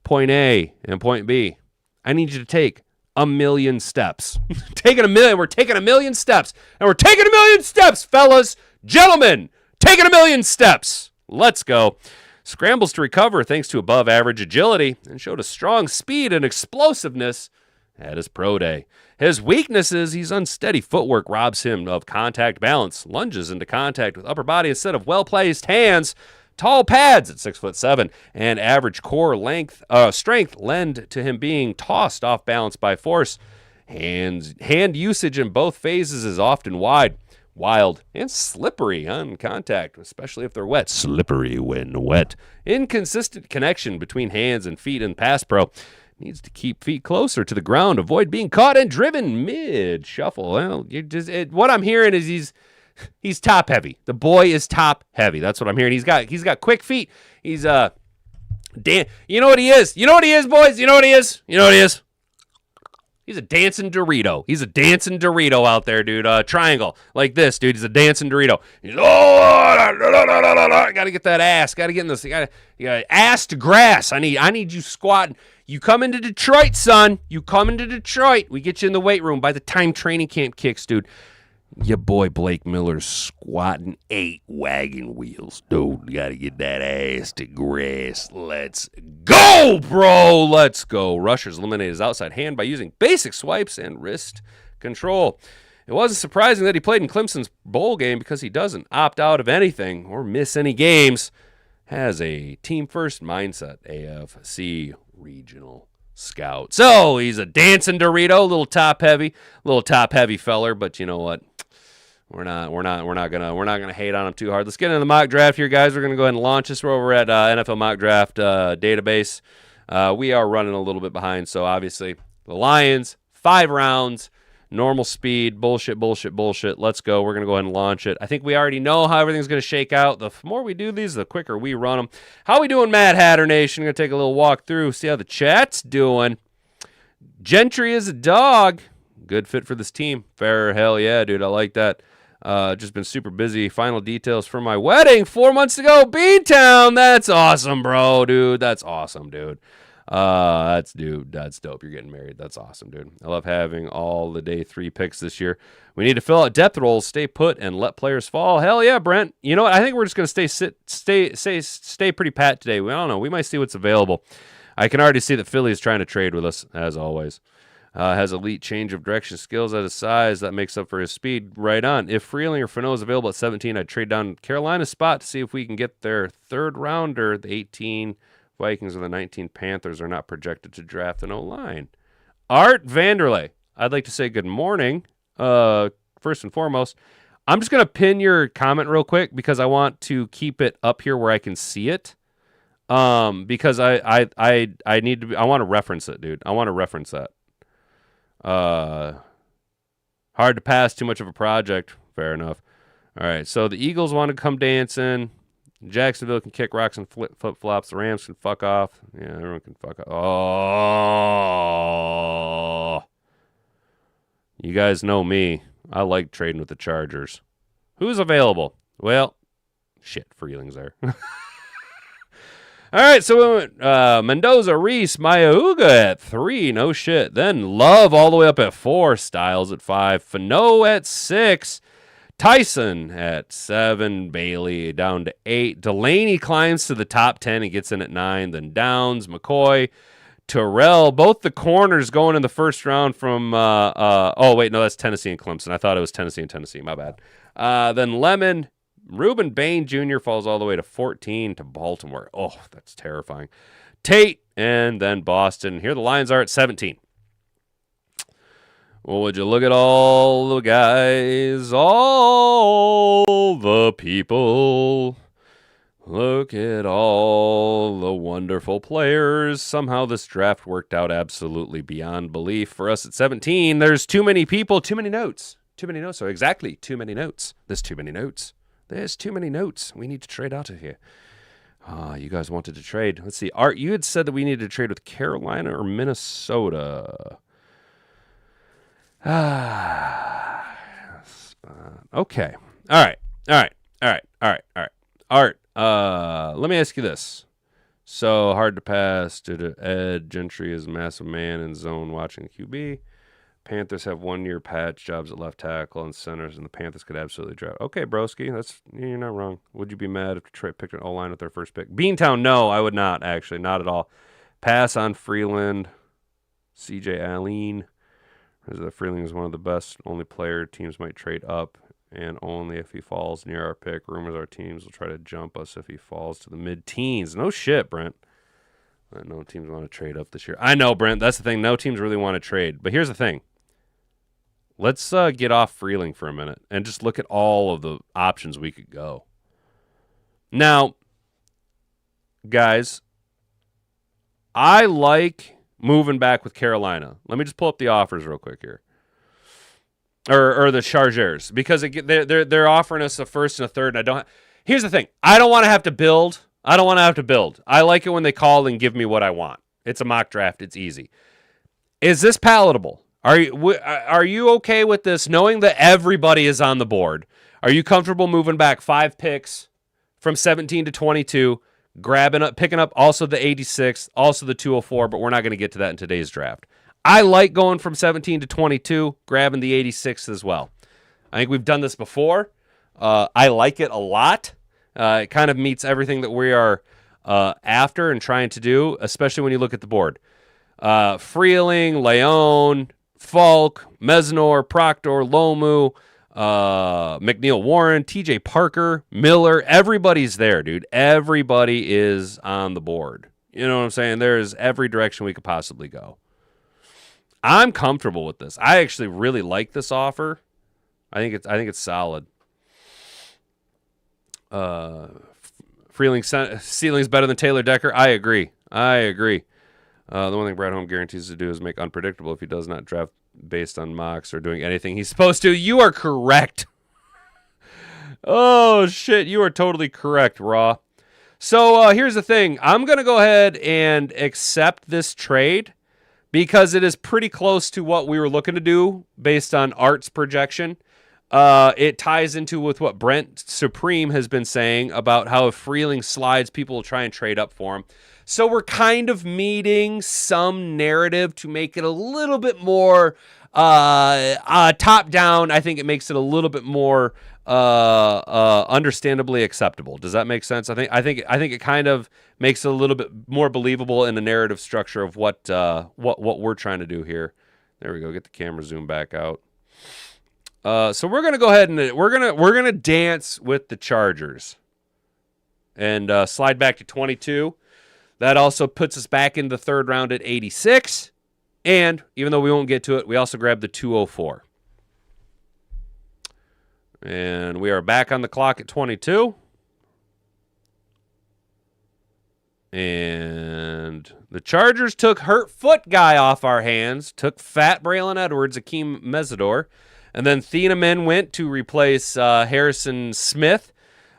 point A and point B. I need you to take 1,000,000 steps. We're taking 1,000,000 steps. And we're taking 1,000,000 steps, fellas. Gentlemen, taking 1,000,000 steps. Let's go. Scrambles to recover thanks to above average agility and showed a strong speed and explosiveness at his pro day. His weaknesses, he's unsteady footwork robs him of contact balance, lunges into contact with upper body instead of well-placed hands, tall pads at 6'7", and average core strength lend to him being tossed off balance by force. Hand usage in both phases is often wild, and slippery on contact, especially if they're wet. Slippery when wet. Inconsistent connection between hands and feet in pass pro. Needs to keep feet closer to the ground, avoid being caught and driven mid-shuffle. Well, what I'm hearing is he's top heavy. The boy is top heavy. That's what I'm hearing. He's got quick feet. He's you know what he is? You know what he is, boys? You know what he is? You know what he is? He's a dancing Dorito. He's a dancing Dorito out there, dude. Triangle like this, dude. He's a dancing Dorito. He's gotta get that ass. Gotta get in this. You gotta ass to grass. I need you squatting. You come into Detroit, son. You come into Detroit. We get you in the weight room by the time training camp kicks, dude. Your boy Blake Miller's squatting 8 wagon wheels. Dude, you gotta get that ass to grass. Let's go, bro. Let's go. Rushers eliminated his outside hand by using basic swipes and wrist control. It wasn't surprising that he played in Clemson's bowl game because he doesn't opt out of anything or miss any games. Has a team-first mindset, AFC regional scout. So he's a dancing Dorito, a little top heavy feller, but you know what? We're not gonna hate on him too hard. Let's get into the mock draft here, guys. We're gonna go ahead and launch this. We're over at NFL Mock Draft database. We are running a little bit behind, so obviously the Lions 5 rounds, normal speed, bullshit. Let's go. We're gonna go ahead and launch it. I think we already know how everything's gonna shake out. The more we do these, the quicker we run them. How we doing, Mad Hatter Nation? Gonna take a little walk through, see how the chat's doing. Gentry is a dog. Good fit for this team. Fair, hell yeah, dude. I like that. Just been super busy. Final details for my wedding 4 months ago. B-Town. That's awesome, bro, dude. That's awesome, dude. That's dope. You're getting married. That's awesome, dude. I love having all the day 3 picks this year. We need to fill out depth roles, stay put, and let players fall. Hell yeah, Brent. You know what? I think we're just gonna stay pretty pat today. We don't know. We might see what's available. I can already see that Philly is trying to trade with us as always. Has elite change of direction skills at his size that makes up for his speed. Right on. If Freeling or Fano is available at 17, I'd trade down Carolina's spot to see if we can get their 3rd rounder. The 18 Vikings or the 19 Panthers are not projected to draft an O-line. Art Vanderlei, I'd like to say good morning. First and foremost, I'm just going to pin your comment real quick because I want to keep it up here where I can see it. Because I want to reference it, dude. I want to reference that. Hard to pass, too much of a project. Fair enough. All right, so the Eagles want to come dancing. Jacksonville can kick rocks and flip-flops. The Rams can fuck off. Yeah, everyone can fuck off. Oh. You guys know me. I like trading with the Chargers. Who's available? Well, shit, Freeling's there. All right, so we went Mendoza, Reese, Mayauga at 3. No shit. Then Love all the way up at 4. Styles at 5. Fano at 6. Tyson at 7. Bailey down to 8. Delaney climbs to the top 10 and gets in at 9. Then Downs, McCoy, Terrell. Both the corners going in the first round from oh, wait, no, that's Tennessee and Clemson. I thought it was Tennessee and Tennessee. My bad. Then Lemon, Reuben Bain Jr. falls all the way to 14 to Baltimore. Oh, that's terrifying. Tate, and then Boston. Here the Lions are at 17. Well, would you look at all the guys, all the people. Look at all the wonderful players. Somehow this draft worked out absolutely beyond belief. For us at 17, there's too many people, too many notes. Too many notes. So exactly, too many notes. There's too many notes. There's too many notes. We need to trade out of here. You guys wanted to trade. Let's see. Art, you had said that we needed to trade with Carolina or Minnesota. Okay. All right. Art, let me ask you this. So hard to pass due to Ed. Gentry is a massive man in zone watching QB. Panthers have 1 year patch jobs at left tackle and centers, and the Panthers could absolutely draft. Okay, broski, you're not wrong. Would you be mad if Detroit picked an O-line with their first pick? Beantown, no, I would not, actually. Not at all. Pass on Freeland. CJ Allen. Freeland is one of the best, only player teams might trade up, and only if he falls near our pick. Rumors our teams will try to jump us if he falls to the mid-teens. No shit, Brent. No teams want to trade up this year. I know, Brent. That's the thing. No teams really want to trade. But here's the thing. Let's get off Freeling for a minute and just look at all of the options we could go. Now, guys, I like moving back with Carolina. Let me just pull up the offers real quick here. Or the Chargers, because they're offering us a first and a third, and I don't. Here's the thing: I don't want to have to build. I like it when they call and give me what I want. It's a mock draft. It's easy. Is this palatable? Are you okay with this? Knowing that everybody is on the board, are you comfortable moving back 5 picks from 17 to 22, picking up also the 86, also the 204? But we're not going to get to that in today's draft. I like going from 17 to 22, grabbing the 86 as well. I think we've done this before. I like it a lot. It kind of meets everything that we are after and trying to do, especially when you look at the board. Freeling, Leone, Falk, Mesnor, Proctor, Lomu, McNeil Warren, TJ Parker, Miller. Everybody's there, dude. Everybody is on the board. You know what I'm saying? There's every direction we could possibly go. I'm comfortable with this. I actually really like this offer. I think it's solid. Freeling ceiling's better than Taylor Decker. I agree. The one thing Brad Holmes guarantees to do is make unpredictable if he does not draft based on mocks or doing anything he's supposed to. You are correct. Oh, shit. You are totally correct, Raw. So here's the thing. I'm going to go ahead and accept this trade because it is pretty close to what we were looking to do based on Art's projection. It ties into with what Brent Supreme has been saying about how if Freeling slides, people will try and trade up for him. So we're kind of meeting some narrative to make it a little bit more top down. I think it makes it a little bit more understandably acceptable. Does that make sense? I think it kind of makes it a little bit more believable in the narrative structure of what we're trying to do here. There we go. Get the camera zoom back out. So we're gonna go ahead and we're gonna dance with the Chargers and slide back to 22. That also puts us back in the third round at 86. And even though we won't get to it, we also grabbed the 204. And we are back on the clock at 22. And the Chargers took hurt foot guy off our hands, took fat Braylon Edwards, Akeem Mesidor, and then Thieneman went to replace Harrison Smith.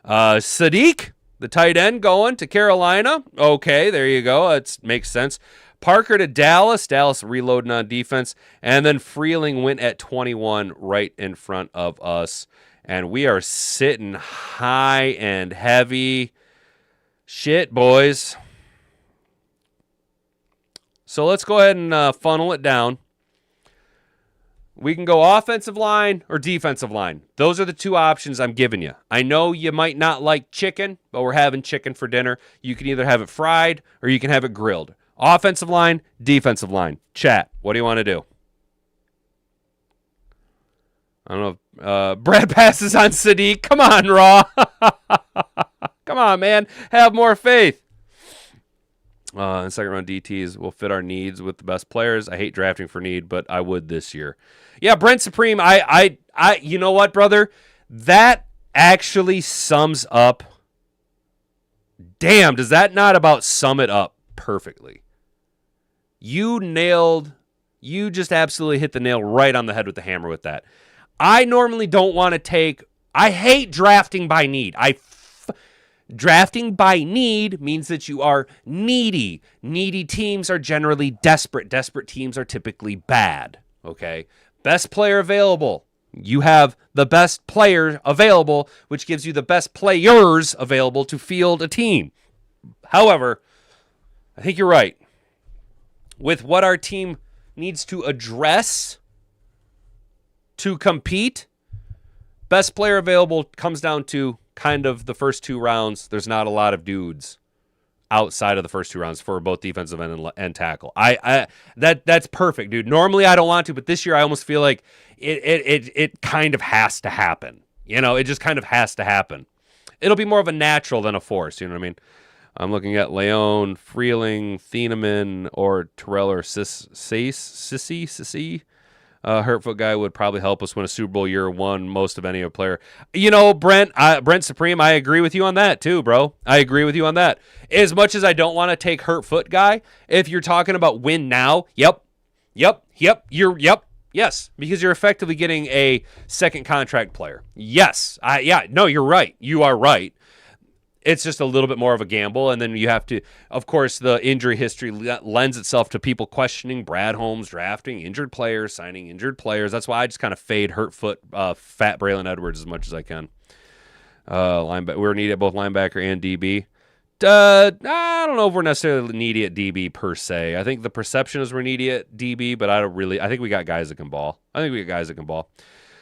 Sadiq, the tight end, going to Carolina. Okay, there you go. It makes sense. Parker to Dallas. Dallas reloading on defense. And then Freeling went at 21 right in front of us. And we are sitting high and heavy. Shit, boys. So let's go ahead and funnel it down. We can go offensive line or defensive line. Those are the two options I'm giving you. I know you might not like chicken, but we're having chicken for dinner. You can either have it fried or you can have it grilled. Offensive line, defensive line. Chat, what do you want to do? I don't know. Brad passes on Sadiq. Come on, Raw. Come on, man. Have more faith. And second round DTs will fit our needs with the best players. I hate drafting for need, but I would this year. Yeah, Brent Supreme. You know what, brother? That actually sums up. Damn, does that not about sum it up perfectly? You just absolutely hit the nail right on the head with the hammer with that. I normally don't want to take. I hate drafting by need. Drafting by need means that you are needy. Needy teams are generally desperate. Desperate teams are typically bad. Okay? Best player available. You have the best player available, which gives you the best players available to field a team. However, I think you're right. With what our team needs to address to compete, best player available comes down to kind of the first 2 rounds. There's not a lot of dudes outside of the first 2 rounds for both defensive end and tackle. That's perfect, dude. Normally I don't want to, but this year I almost feel like it kind of has to happen. You know, it just kind of has to happen. It'll be more of a natural than a force. You know what I mean? I'm looking at Leon, Freeling, Thieneman, or Terrell or Sissy. Hurtfoot guy would probably help us win a Super Bowl year one most of any other player. You know, Brent Supreme, I agree with you on that too, bro. I agree with you on that. As much as I don't want to take Hurtfoot guy, if you're talking about win now, yes, because you're effectively getting a second contract player. Yes, you're right. You are right. It's just a little bit more of a gamble, and then you have to, of course, the injury history lends itself to people questioning Brad Holmes drafting injured players, signing injured players. That's why I just kind of fade Hurtfoot, Fat Braylon Edwards as much as I can. We're needed at both linebacker and DB. I don't know if we're necessarily needy at DB per se. I think the perception is we're needy at DB, but I think we got guys that can ball.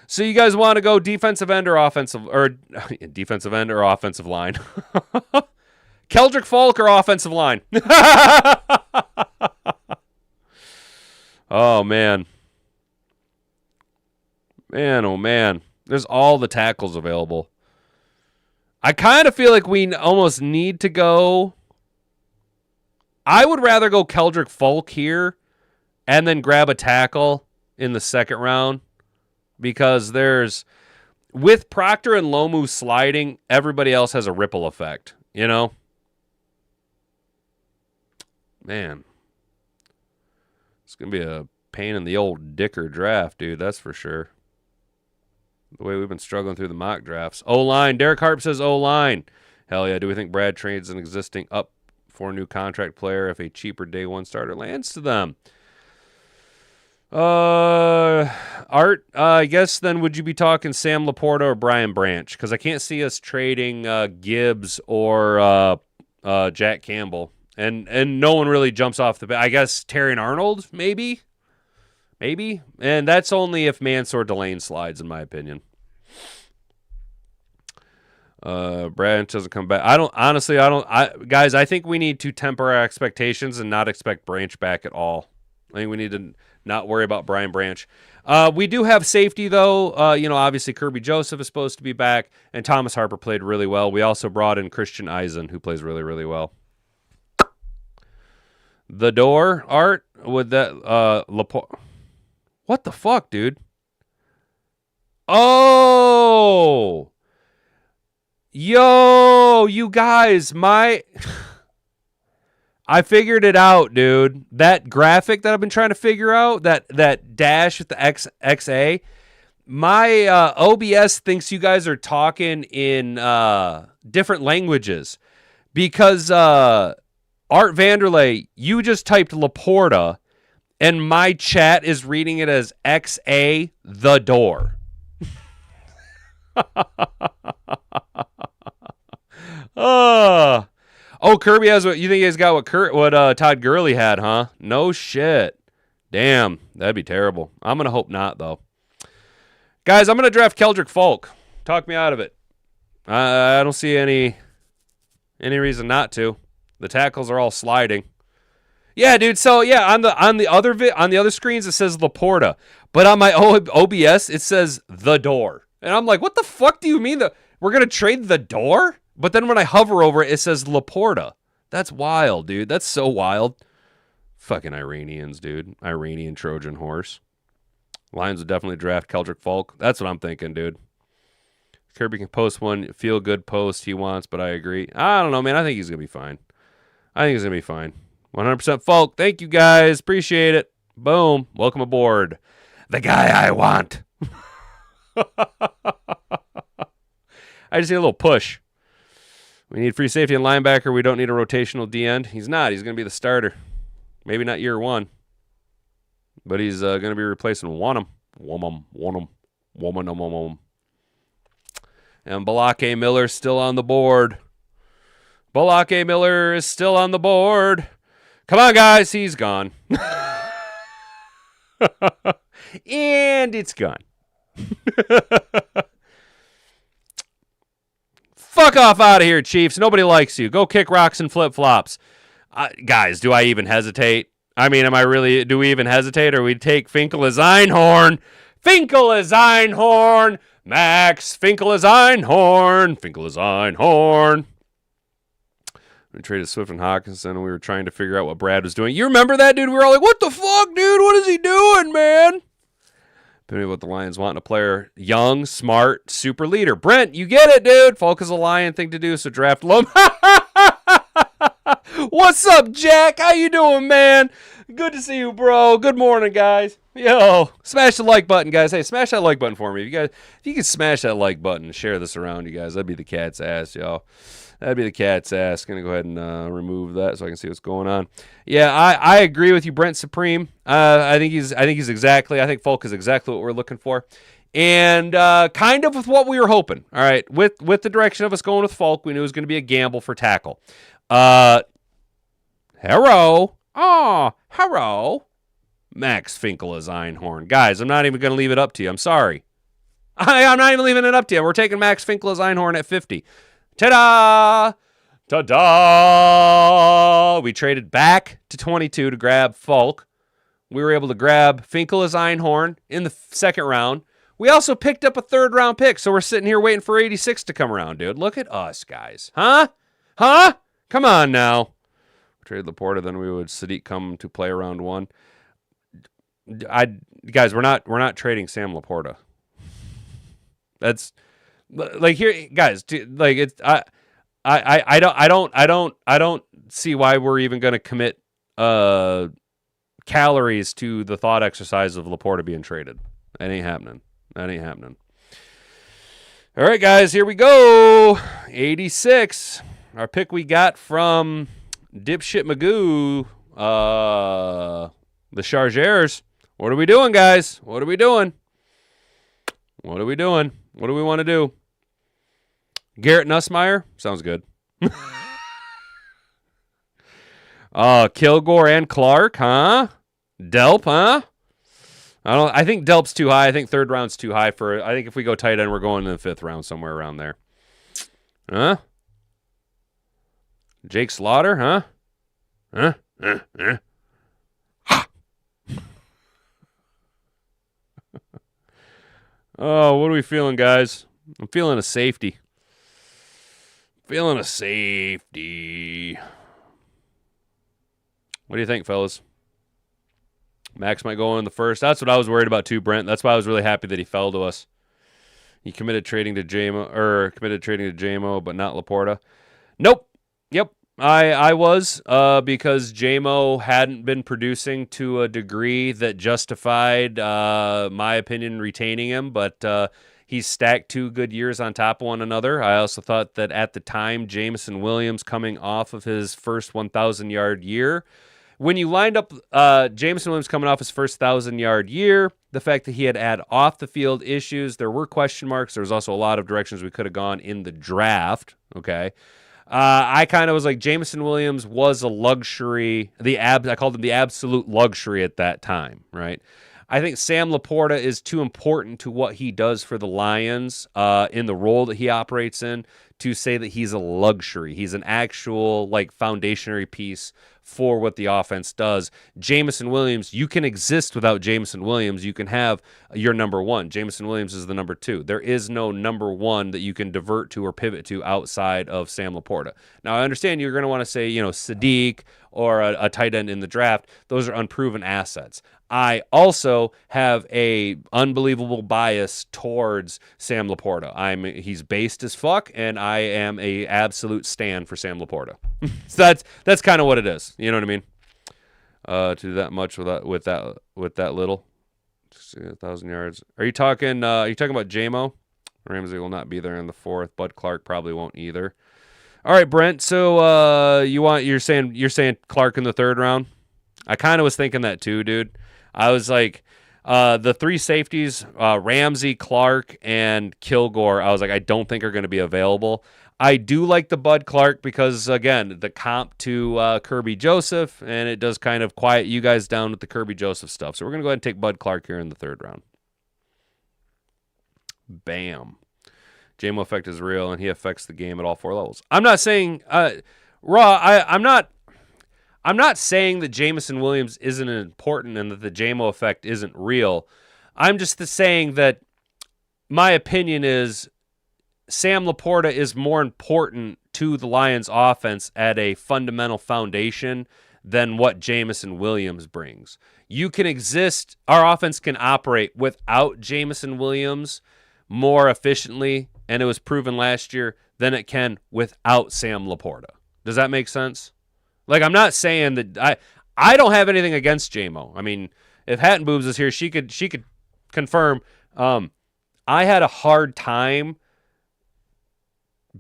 So you guys want to go defensive end or offensive line? Keldrick Falk or offensive line? Oh, man. Man, oh, man. There's all the tackles available. I kind of feel like we almost need to go. I would rather go Keldrick Falk here and then grab a tackle in the second round. Because with Proctor and Lomu sliding, everybody else has a ripple effect, you know? Man. It's going to be a pain in the old dicker draft, dude, that's for sure. The way we've been struggling through the mock drafts. O-line, Derek Harp says O-line. Hell yeah, do we think Brad trades an existing up for a new contract player if a cheaper day one starter lands to them? Art, I guess then would you be talking Sam Laporta or Brian Branch? Because I can't see us trading Gibbs or Jack Campbell. And no one really jumps off the bat. I guess Terrion Arnold, maybe? And that's only if Mansour Delane slides, in my opinion. Branch doesn't come back. Guys, I think we need to temper our expectations and not expect Branch back at all. I think we need to not worry about Brian Branch. We do have safety, though. Obviously Kirby Joseph is supposed to be back, and Thomas Harper played really well. We also brought in Christian Eisen, who plays really, really well. The door, Art, with that Laporte. What the fuck, dude? Oh! Yo, you guys, I figured it out, dude. That graphic that I've been trying to figure out, that dash with the XA, my OBS thinks you guys are talking in different languages because Art Vanderlei, you just typed Laporta, and my chat is reading it as XA, the door. Oh, Kirby has what you think he's got what Todd Gurley had, huh? No shit. Damn, that'd be terrible. I'm gonna hope not, though. Guys, I'm gonna draft Keldrick Falk. Talk me out of it. I don't see any reason not to. The tackles are all sliding. Yeah, dude. So yeah, on the other screens it says Laporta, But on my OBS, it says the door. And I'm like, what the fuck do you mean we're going to trade the door? But then when I hover over it, it says Laporta. That's wild, dude. That's so wild. Fucking Iranians, dude. Iranian Trojan horse. Lions would definitely draft Keldrick Falk. That's what I'm thinking, dude. Kirby can post one feel-good post he wants, but I agree. I don't know, man. I think he's going to be fine. 100% Falk. Thank you, guys. Appreciate it. Boom. Welcome aboard. The guy I want. I just need a little push. We need free safety and linebacker. We don't need a rotational D-end. He's not. He's going to be the starter. Maybe not year one. But he's going to be replacing Wanham. And Balake Miller's still on the board. Balake Miller is still on the board. Come on, guys. He's gone. And it's gone. Fuck off out of here, Chiefs. Nobody likes you. Go kick rocks and flip-flops. Guys, do I even hesitate? I mean, do we even hesitate, or we take Finkel as Einhorn? Finkel as Einhorn. Max, Finkel as Einhorn. Finkel as Einhorn. We traded Swift and Hawkinson, and we were trying to figure out what Brad was doing. You remember that, dude? We were all like, what the fuck, dude? What is he doing, man? Depending on what the Lions want in a player. Young, smart, super leader. Brent, you get it, dude. Falk is a Lion thing to do, so draft Lum. What's up, Jack? How you doing, man? Good to see you, bro. Good morning, guys. Yo, smash the like button, guys. Hey, smash that like button for me. If you can smash that like button and share this around, you guys, that'd be the cat's ass, y'all. That'd be the cat's ass. Gonna go ahead and remove that so I can see what's going on. Yeah, I agree with you, Brent Supreme. I think Falk is exactly what we're looking for, and kind of with what we were hoping. All right, with the direction of us going with Falk, we knew it was going to be a gamble for tackle. Hello, Max Finkel as Einhorn. Guys, I'm not even going to leave it up to you. I'm sorry. I'm not even leaving it up to you. We're taking Max Finkel as Einhorn at 50. Ta-da! Ta-da! We traded back to 22 to grab Falk. We were able to grab Finkel as Einhorn in the second round. We also picked up a third-round pick, so we're sitting here waiting for 86 to come around, dude. Look at us, guys. Huh? Come on now. Trade Laporta, then we would Sadiq come to play around one. Guys, we're not trading Sam Laporta. That's like here, guys. Like it's I don't see why we're even going to commit calories to the thought exercise of Laporta being traded. That ain't happening. All right, guys, here we go. 86. Our pick we got from Dipshit Magoo, the Chargers. What are we doing, guys? What do we want to do? Garrett Nussmeier? Sounds good. Kilgore and Clark, huh? Delp, huh? I think Delp's too high. I think third round's too high for. I think if we go tight end, we're going in the fifth round, somewhere around there. Huh? Jake Slaughter, huh? Oh, what are we feeling, guys? I'm feeling a safety. What do you think, fellas? Max might go in the first. That's what I was worried about too, Brent. That's why I was really happy that he fell to us. He committed trading to JMO, but not Laporta. Nope. Yep. I was because JMO hadn't been producing to a degree that justified my opinion retaining him, but he's stacked 2 good years on top of one another. I also thought that at the time, Jameson Williams coming off of his first 1,000-yard year, when you lined up Jameson Williams coming off his first 1,000-yard year, the fact that he had off-the-field issues, there were question marks. There was also a lot of directions we could have gone in the draft, okay? I kind of was like, Jameson Williams was a luxury. I called him the absolute luxury at that time, right? I think Sam Laporta is too important to what he does for the Lions in the role that he operates in to say that he's a luxury. He's an actual like foundationary piece for what the offense does. Jameson Williams, you can exist without Jameson Williams. You can have your number one. Jameson Williams is the number two. There is no number one that you can divert to or pivot to outside of Sam Laporta. Now, I understand you're going to want to say, Sadiq or a tight end in the draft. Those are unproven assets. I also have a unbelievable bias towards Sam Laporta. He's based as fuck, and I am a absolute stan for Sam Laporta. So that's kind of what it is. You know what I mean? To do that much with that little 1,000 yards. Are you talking about JMO? Ramsey will not be there in the fourth. Bud Clark probably won't either. All right, Brent. So you're saying Clark in the third round? I kind of was thinking that too, dude. I was like, the three safeties, Ramsey, Clark, and Kilgore, I was like, I don't think are going to be available. I do like the Bud Clark because, again, the comp to Kirby Joseph, and it does kind of quiet you guys down with the Kirby Joseph stuff. So we're going to go ahead and take Bud Clark here in the third round. Bam. JMO effect is real, and he affects the game at all four levels. I'm not saying, I'm not saying that Jameson Williams isn't important and that the JMO effect isn't real. I'm just saying that my opinion is Sam Laporta is more important to the Lions offense at a fundamental foundation than what Jameson Williams brings. You can exist, our offense can operate without Jameson Williams more efficiently, and it was proven last year, than it can without Sam Laporta. Does that make sense? Like, I'm not saying that I don't have anything against JMO. I mean, if Hatton Boobs is here, she could confirm. I had a hard time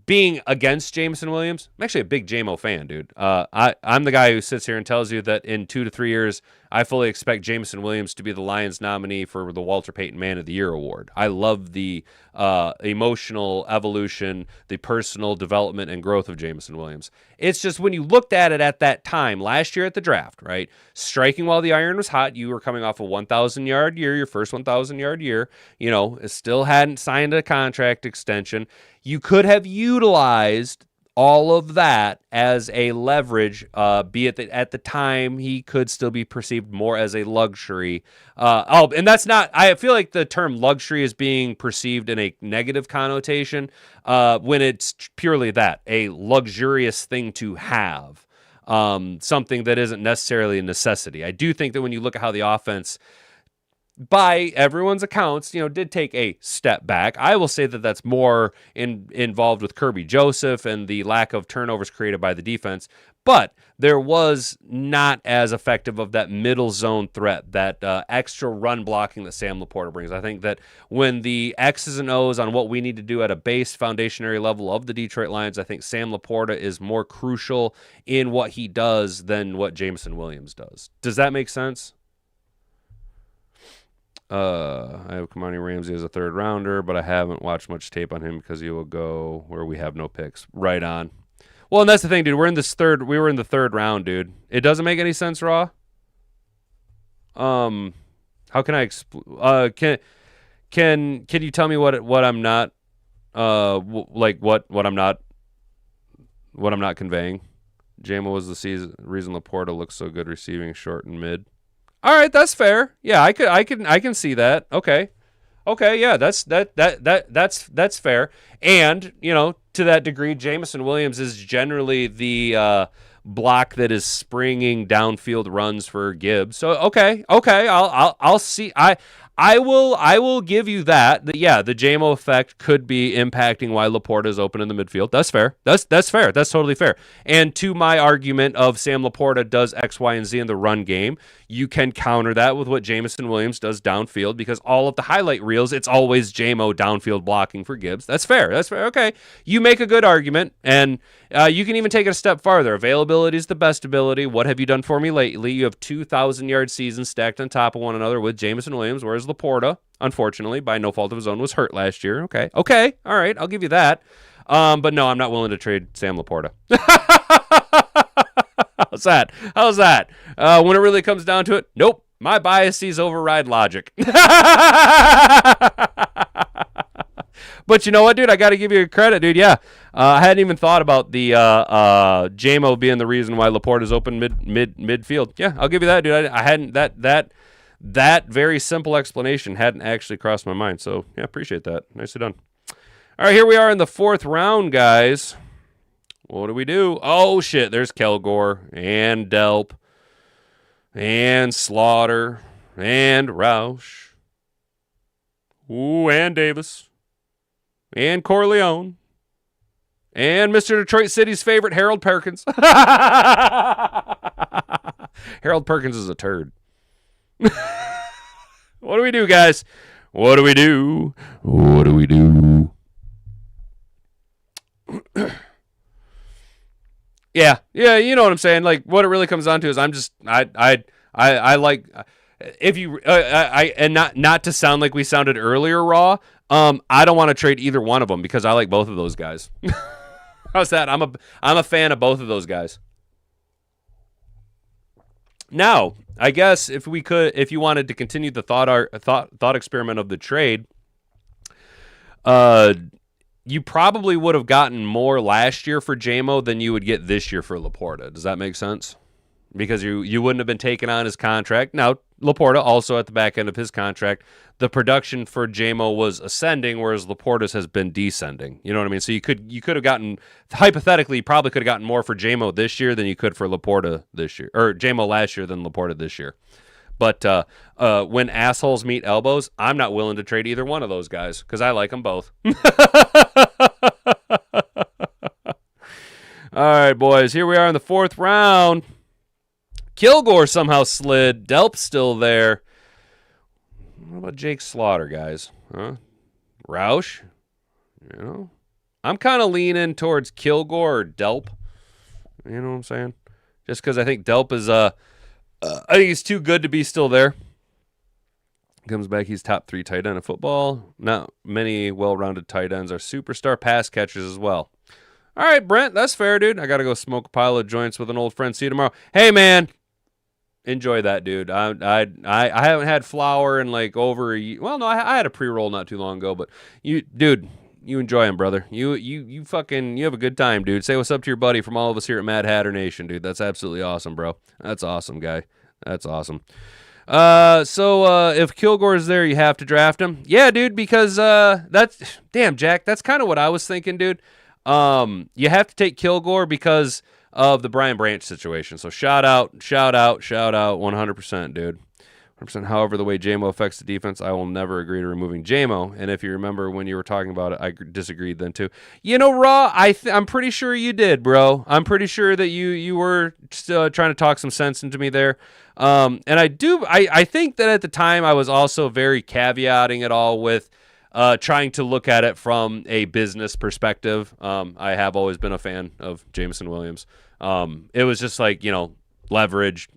being against Jameson Williams. I'm actually a big JMO fan, dude. I'm the guy who sits here and tells you that in 2 to 3 years, I fully expect Jameson Williams to be the Lions nominee for the Walter Payton Man of the Year award. I love the emotional evolution, the personal development and growth of Jameson Williams. It's just when you looked at it at that time, last year at the draft, right? Striking while the iron was hot, you were coming off a 1,000-yard year, your first 1,000-yard year. Still hadn't signed a contract extension. You could have utilized all of that as a leverage, be it that at the time he could still be perceived more as a luxury. And that's not, I feel like the term luxury is being perceived in a negative connotation when it's purely that, a luxurious thing to have, something that isn't necessarily a necessity. I do think that when you look at how the offense, by everyone's accounts, did take a step back. I will say that that's more involved with Kirby Joseph and the lack of turnovers created by the defense. But there was not as effective of that middle zone threat, that extra run blocking that Sam Laporta brings. I think that when the X's and O's on what we need to do at a base foundationary level of the Detroit Lions, I think Sam Laporta is more crucial in what he does than what Jameson Williams does. Does that make sense? I have Kamani Ramsey as a third rounder, but I haven't watched much tape on him because he will go where we have no picks. Right on. Well, and that's the thing, dude. We were in the third round, dude. It doesn't make any sense, Raw. How can I can you tell me what I'm not what I'm not conveying? JMO was the reason Laporta looks so good receiving short and mid. All right, that's fair. Yeah, I can see that. Okay, yeah, that's fair. And to that degree, Jameson Williams is generally the block that is springing downfield runs for Gibbs. So okay, I'll see. I will give you that. Yeah, the JMO effect could be impacting why Laporta is open in the midfield. That's fair. That's fair. That's totally fair. And to my argument of Sam Laporta does X, Y, and Z in the run game, you can counter that with what Jameson Williams does downfield, because all of the highlight reels, it's always JMO downfield blocking for Gibbs. That's fair. Okay. You make a good argument, and you can even take it a step farther. Availability is the best ability. What have you done for me lately? You have 2,000-yard seasons stacked on top of one another with Jameson Williams, whereas Laporta, unfortunately, by no fault of his own, was hurt last year. Okay. All right. I'll give you that. But no, I'm not willing to trade Sam Laporta. How's that? When it really comes down to it, nope. My biases override logic. But you know what, dude? I got to give you credit, dude. Yeah, I hadn't even thought about the JMO being the reason why Laporte is open midfield. Yeah, I'll give you that, dude. I hadn't that very simple explanation hadn't actually crossed my mind. So yeah, appreciate that. Nicely done. All right, here we are in the 4th round, guys. What do we do? Oh shit! There's Kilgore and Delp and Slaughter and Roush. Ooh, and Davis. And Corleone. And Mr. Detroit City's favorite, Harold Perkins. Harold Perkins is a turd. What do we do, guys? What do we do? What do we do? Yeah, you know what I'm saying. Like, what it really comes down to is I like, if you and not to sound like we sounded earlier, Raw. I don't want to trade either one of them because I like both of those guys. How's that? I'm a fan of both of those guys. Now, I guess if you wanted to continue the thought experiment of the trade, you probably would have gotten more last year for JMO than you would get this year for Laporta. Does that make sense? Because you wouldn't have been taking on his contract. Now, Laporta also at the back end of his contract, the production for JMO was ascending, whereas Laporta's has been descending. You know what I mean? So you could have gotten, hypothetically, you probably could have gotten more for JMO this year than you could for Laporta this year, or JMO last year than Laporta this year. But when assholes meet elbows, I'm not willing to trade either one of those guys because I like them both. All right, boys, here we are in the 4th round. Kilgore somehow slid. Delp's still there. What about Jake Slaughter, guys? Huh? Roush? You know? I'm kind of leaning towards Kilgore or Delp. You know what I'm saying? Just because I think Delp is, I think he's too good to be still there. Comes back, he's top 3 tight end of football. Not many well-rounded tight ends are superstar pass catchers as well. All right, Brent, that's fair, dude. I got to go smoke a pile of joints with an old friend. See you tomorrow. Hey, man. Enjoy that, dude. I haven't had flour in like over a year. Well, no, I had a pre-roll not too long ago, but you enjoy them, brother. You have a good time, dude. Say what's up to your buddy from all of us here at Mad Hatter Nation, dude. That's absolutely awesome, bro. That's awesome, guy. That's awesome. So if Kilgore's there, you have to draft him. Yeah, dude, because damn, Jack, that's kind of what I was thinking, dude. You have to take Kilgore because of the Brian Branch situation. So shout out, 100%, dude. 100%. However, the way JMO affects the defense, I will never agree to removing JMO. And if you remember when you were talking about it, I disagreed then too. You know, Raw, I'm pretty sure you did, bro. I'm pretty sure that you were still trying to talk some sense into me there. And I think that at the time I was also very caveating it all with trying to look at it from a business perspective. I have always been a fan of Jameson Williams. It was just like, leverage,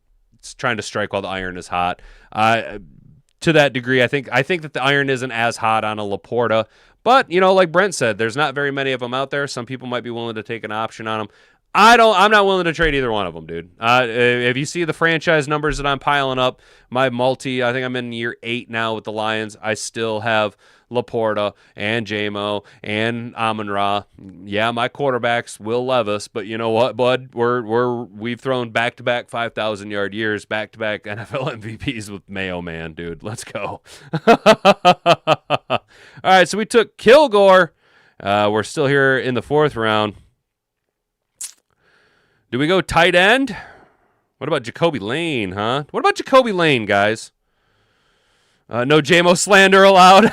trying to strike while the iron is hot. To that degree, I think that the iron isn't as hot on a Laporta, but like Brent said, there's not very many of them out there. Some people might be willing to take an option on them. I'm not willing to trade either one of them, dude. If you see the franchise numbers that I'm piling up, I think I'm in year 8 now with the Lions. I still have Laporta and JMO and Amon-Ra. Yeah, my quarterbacks Will Levis, but you know what, bud? We've thrown back-to-back 5,000-yard years, back-to-back NFL MVPs with Mayo Man, dude. Let's go. All right, so we took Kilgore. We're still here in the 4th round. Do we go tight end? What about Jacoby Lane, huh? What about Jacoby Lane, guys? No JMO slander allowed.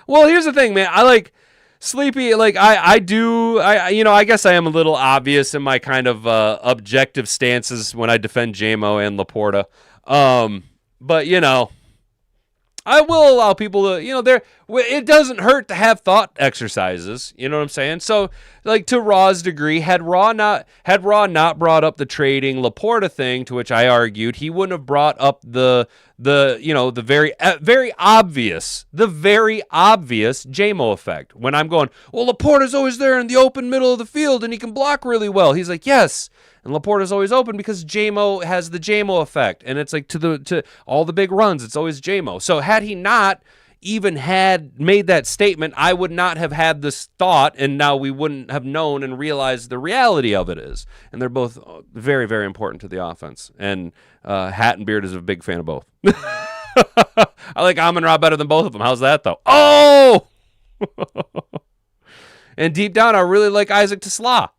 Well, here's the thing, man. I like Sleepy. Like I guess I am a little obvious in my kind of objective stances when I defend JMO and Laporta. But I will allow people to, it doesn't hurt to have thought exercises. You know what I'm saying? So, like to Raw's degree, had Raw not brought up the trading Laporta thing, to which I argued, he wouldn't have brought up the very obvious JMO effect. When I'm going, well, Laporta's always there in the open middle of the field and he can block really well. He's like, yes. And Laporta's always open because JMO has the JMO effect. And it's like to all the big runs, it's always JMO. So had he not, even had made that statement, I would not have had this thought, and now we wouldn't have known and realized the reality of it is. And they're both very, very important to the offense. And Hat and Beard is a big fan of both. I like Amon-Ra better than both of them. How's that, though? Oh! And deep down, I really like Isaac Tesla.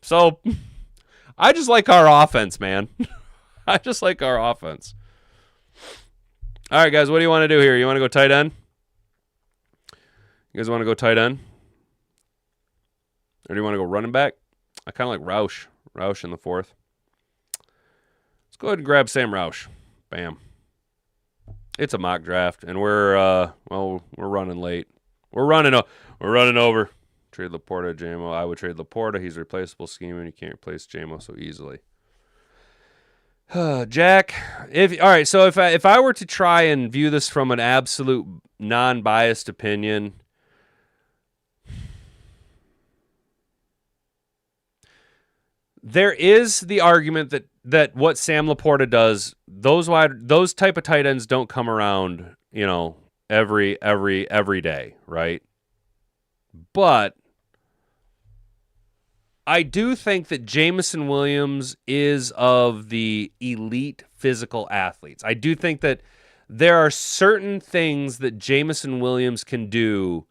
So I just like our offense, man. I just like our offense. All right, guys, what do you want to do here? You want to go tight end? You guys want to go tight end? Or do you want to go running back? I kind of like Roush. Roush in the 4th. Let's go ahead and grab Sam Roush. Bam. It's a mock draft, and we're running late. We're running over. Trade Laporta, JMO. I would trade Laporta. He's a replaceable scheme, and you can't replace JMO so easily. Jack, so if I were to try and view this from an absolute non-biased opinion, there is the argument that what Sam Laporta does, those type of tight ends don't come around, every day, right? But I do think that Jameson Williams is of the elite physical athletes. I do think that there are certain things that Jameson Williams can do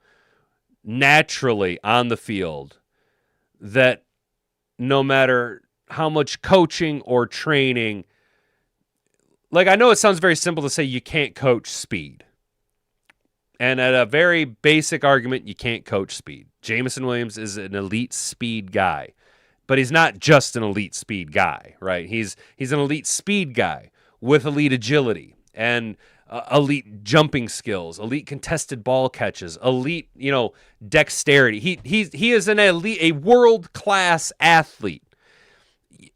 naturally on the field that no matter how much coaching or training, like I know it sounds very simple to say you can't coach speed. And at a very basic argument, you can't coach speed. Jameson Williams is an elite speed guy, but he's not just an elite speed guy, right? He's an elite speed guy with elite agility and elite jumping skills, elite contested ball catches, elite, dexterity. He is an elite, a world-class athlete.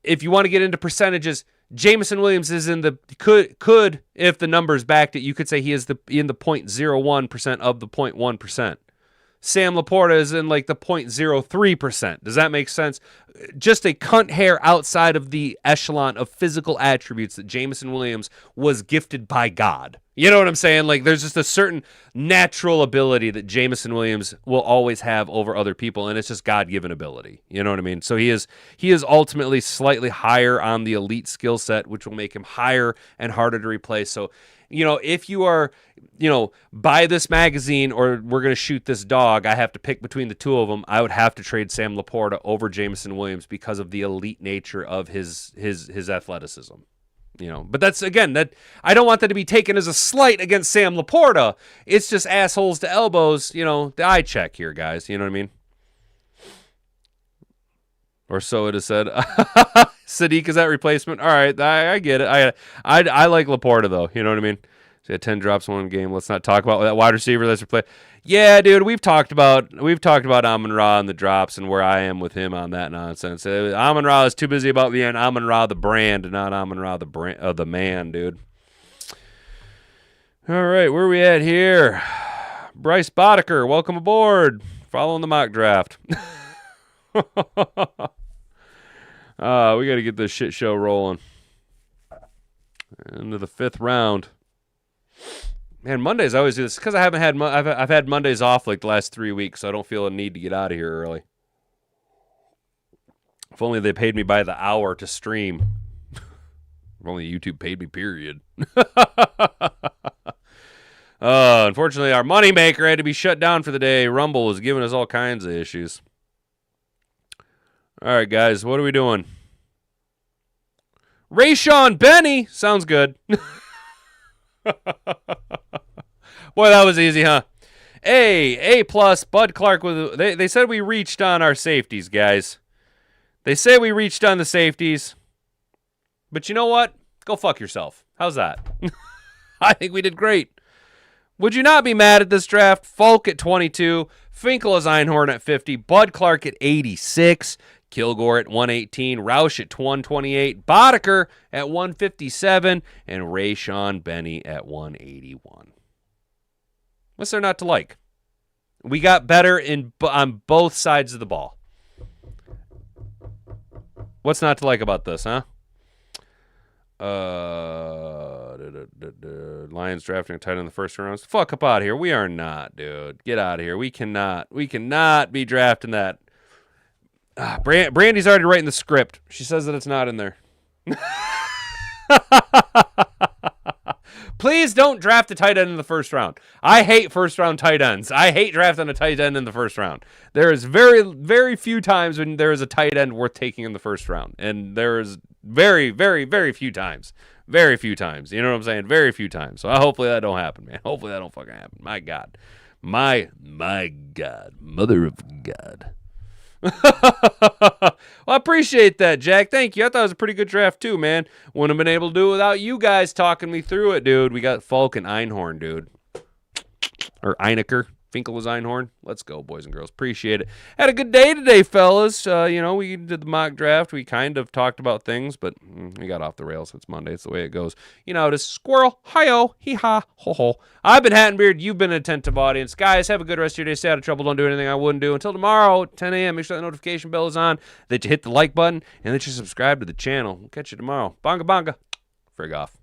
If you want to get into percentages, Jameson Williams is in the could if the numbers backed it, you could say he is in the 0.01% of the 0.1%. Sam Laporta is in like the 0.03%. Does that make sense? Just a cunt hair outside of the echelon of physical attributes that Jameson Williams was gifted by God. You know what I'm saying? Like there's just a certain natural ability that Jameson Williams will always have over other people, and it's just God-given ability. You know what I mean? So he is ultimately slightly higher on the elite skill set, which will make him higher and harder to replace. So, if you are, buy this magazine or we're going to shoot this dog, I have to pick between the two of them. I would have to trade Sam Laporta over Jameson Williams because of the elite nature of his athleticism. But that's, again, that I don't want that to be taken as a slight against Sam Laporta. It's just assholes to elbows, the eye check here, guys. You know what I mean? Or so it is said. Sadiq is that replacement. All right, I get it. I like Laporta though. You know what I mean? So he had 10 drops one game. Let's not talk about that wide receiver that's replaced. Yeah, dude, we've talked about Amon-Ra and the drops and where I am with him on that nonsense. Amon-Ra is too busy about being Amon-Ra the brand, not Amon-Ra the man, dude. All right, where are we at here? Bryce Boddicker, welcome aboard. Following the mock draft. We got to get this shit show rolling. Into the 5th round. Man, Mondays I always do this because I haven't had I've had Mondays off like the last 3 weeks, so I don't feel a need to get out of here early. If only they paid me by the hour to stream. If only YouTube paid me, period. Unfortunately, our moneymaker had to be shut down for the day. Rumble was giving us all kinds of issues. All right, guys, what are we doing? Rayshon Benny sounds good. Boy, that was easy, huh? A plus. Bud Clark with. They said we reached on our safeties, guys. They say we reached on the safeties, but you know what? Go fuck yourself. How's that? I think we did great. Would you not be mad at this draft? Falk at 22, Finkel as Einhorn at 50, Bud Clark at 86. Kilgore at 118, Roush at 128, Boddicker at 157, and Rayshon Benny at 181. What's there not to like? We got better on both sides of the ball. What's not to like about this, huh? Lions drafting a tight end in the first round. Fuck up out of here. We are not, dude. Get out of here. We cannot be drafting that. Brandy's already writing the script. She says that it's not in there. Please don't draft a tight end in the first round. I hate first round tight ends. I hate drafting a tight end in the first round. There is very, very few times when there is a tight end worth taking in the first round. And there is very, very, very few times. Very few times. You know what I'm saying? Very few times. So hopefully that don't happen, man. Hopefully that don't fucking happen. My God. My God. Mother of God. Well, I appreciate that, Jack. Thank you. I thought it was a pretty good draft too, man. Wouldn't have been able to do it without you guys talking me through it, dude. We got Falk and Einhorn, dude. Or Einecker. Finkel was Einhorn. Let's go, boys and girls. Appreciate it. Had a good day today, fellas. We did the mock draft. We kind of talked about things, but we got off the rails. It's Monday. It's the way it goes. You know, it's squirrel, hi-oh, hee-ha, ho-ho. I've been Hattenbeard. You've been an attentive audience. Guys, have a good rest of your day. Stay out of trouble. Don't do anything I wouldn't do. Until tomorrow, 10 a.m., make sure the notification bell is on, that you hit the like button, and that you subscribe to the channel. We'll catch you tomorrow. Bonga, bonga. Frig off.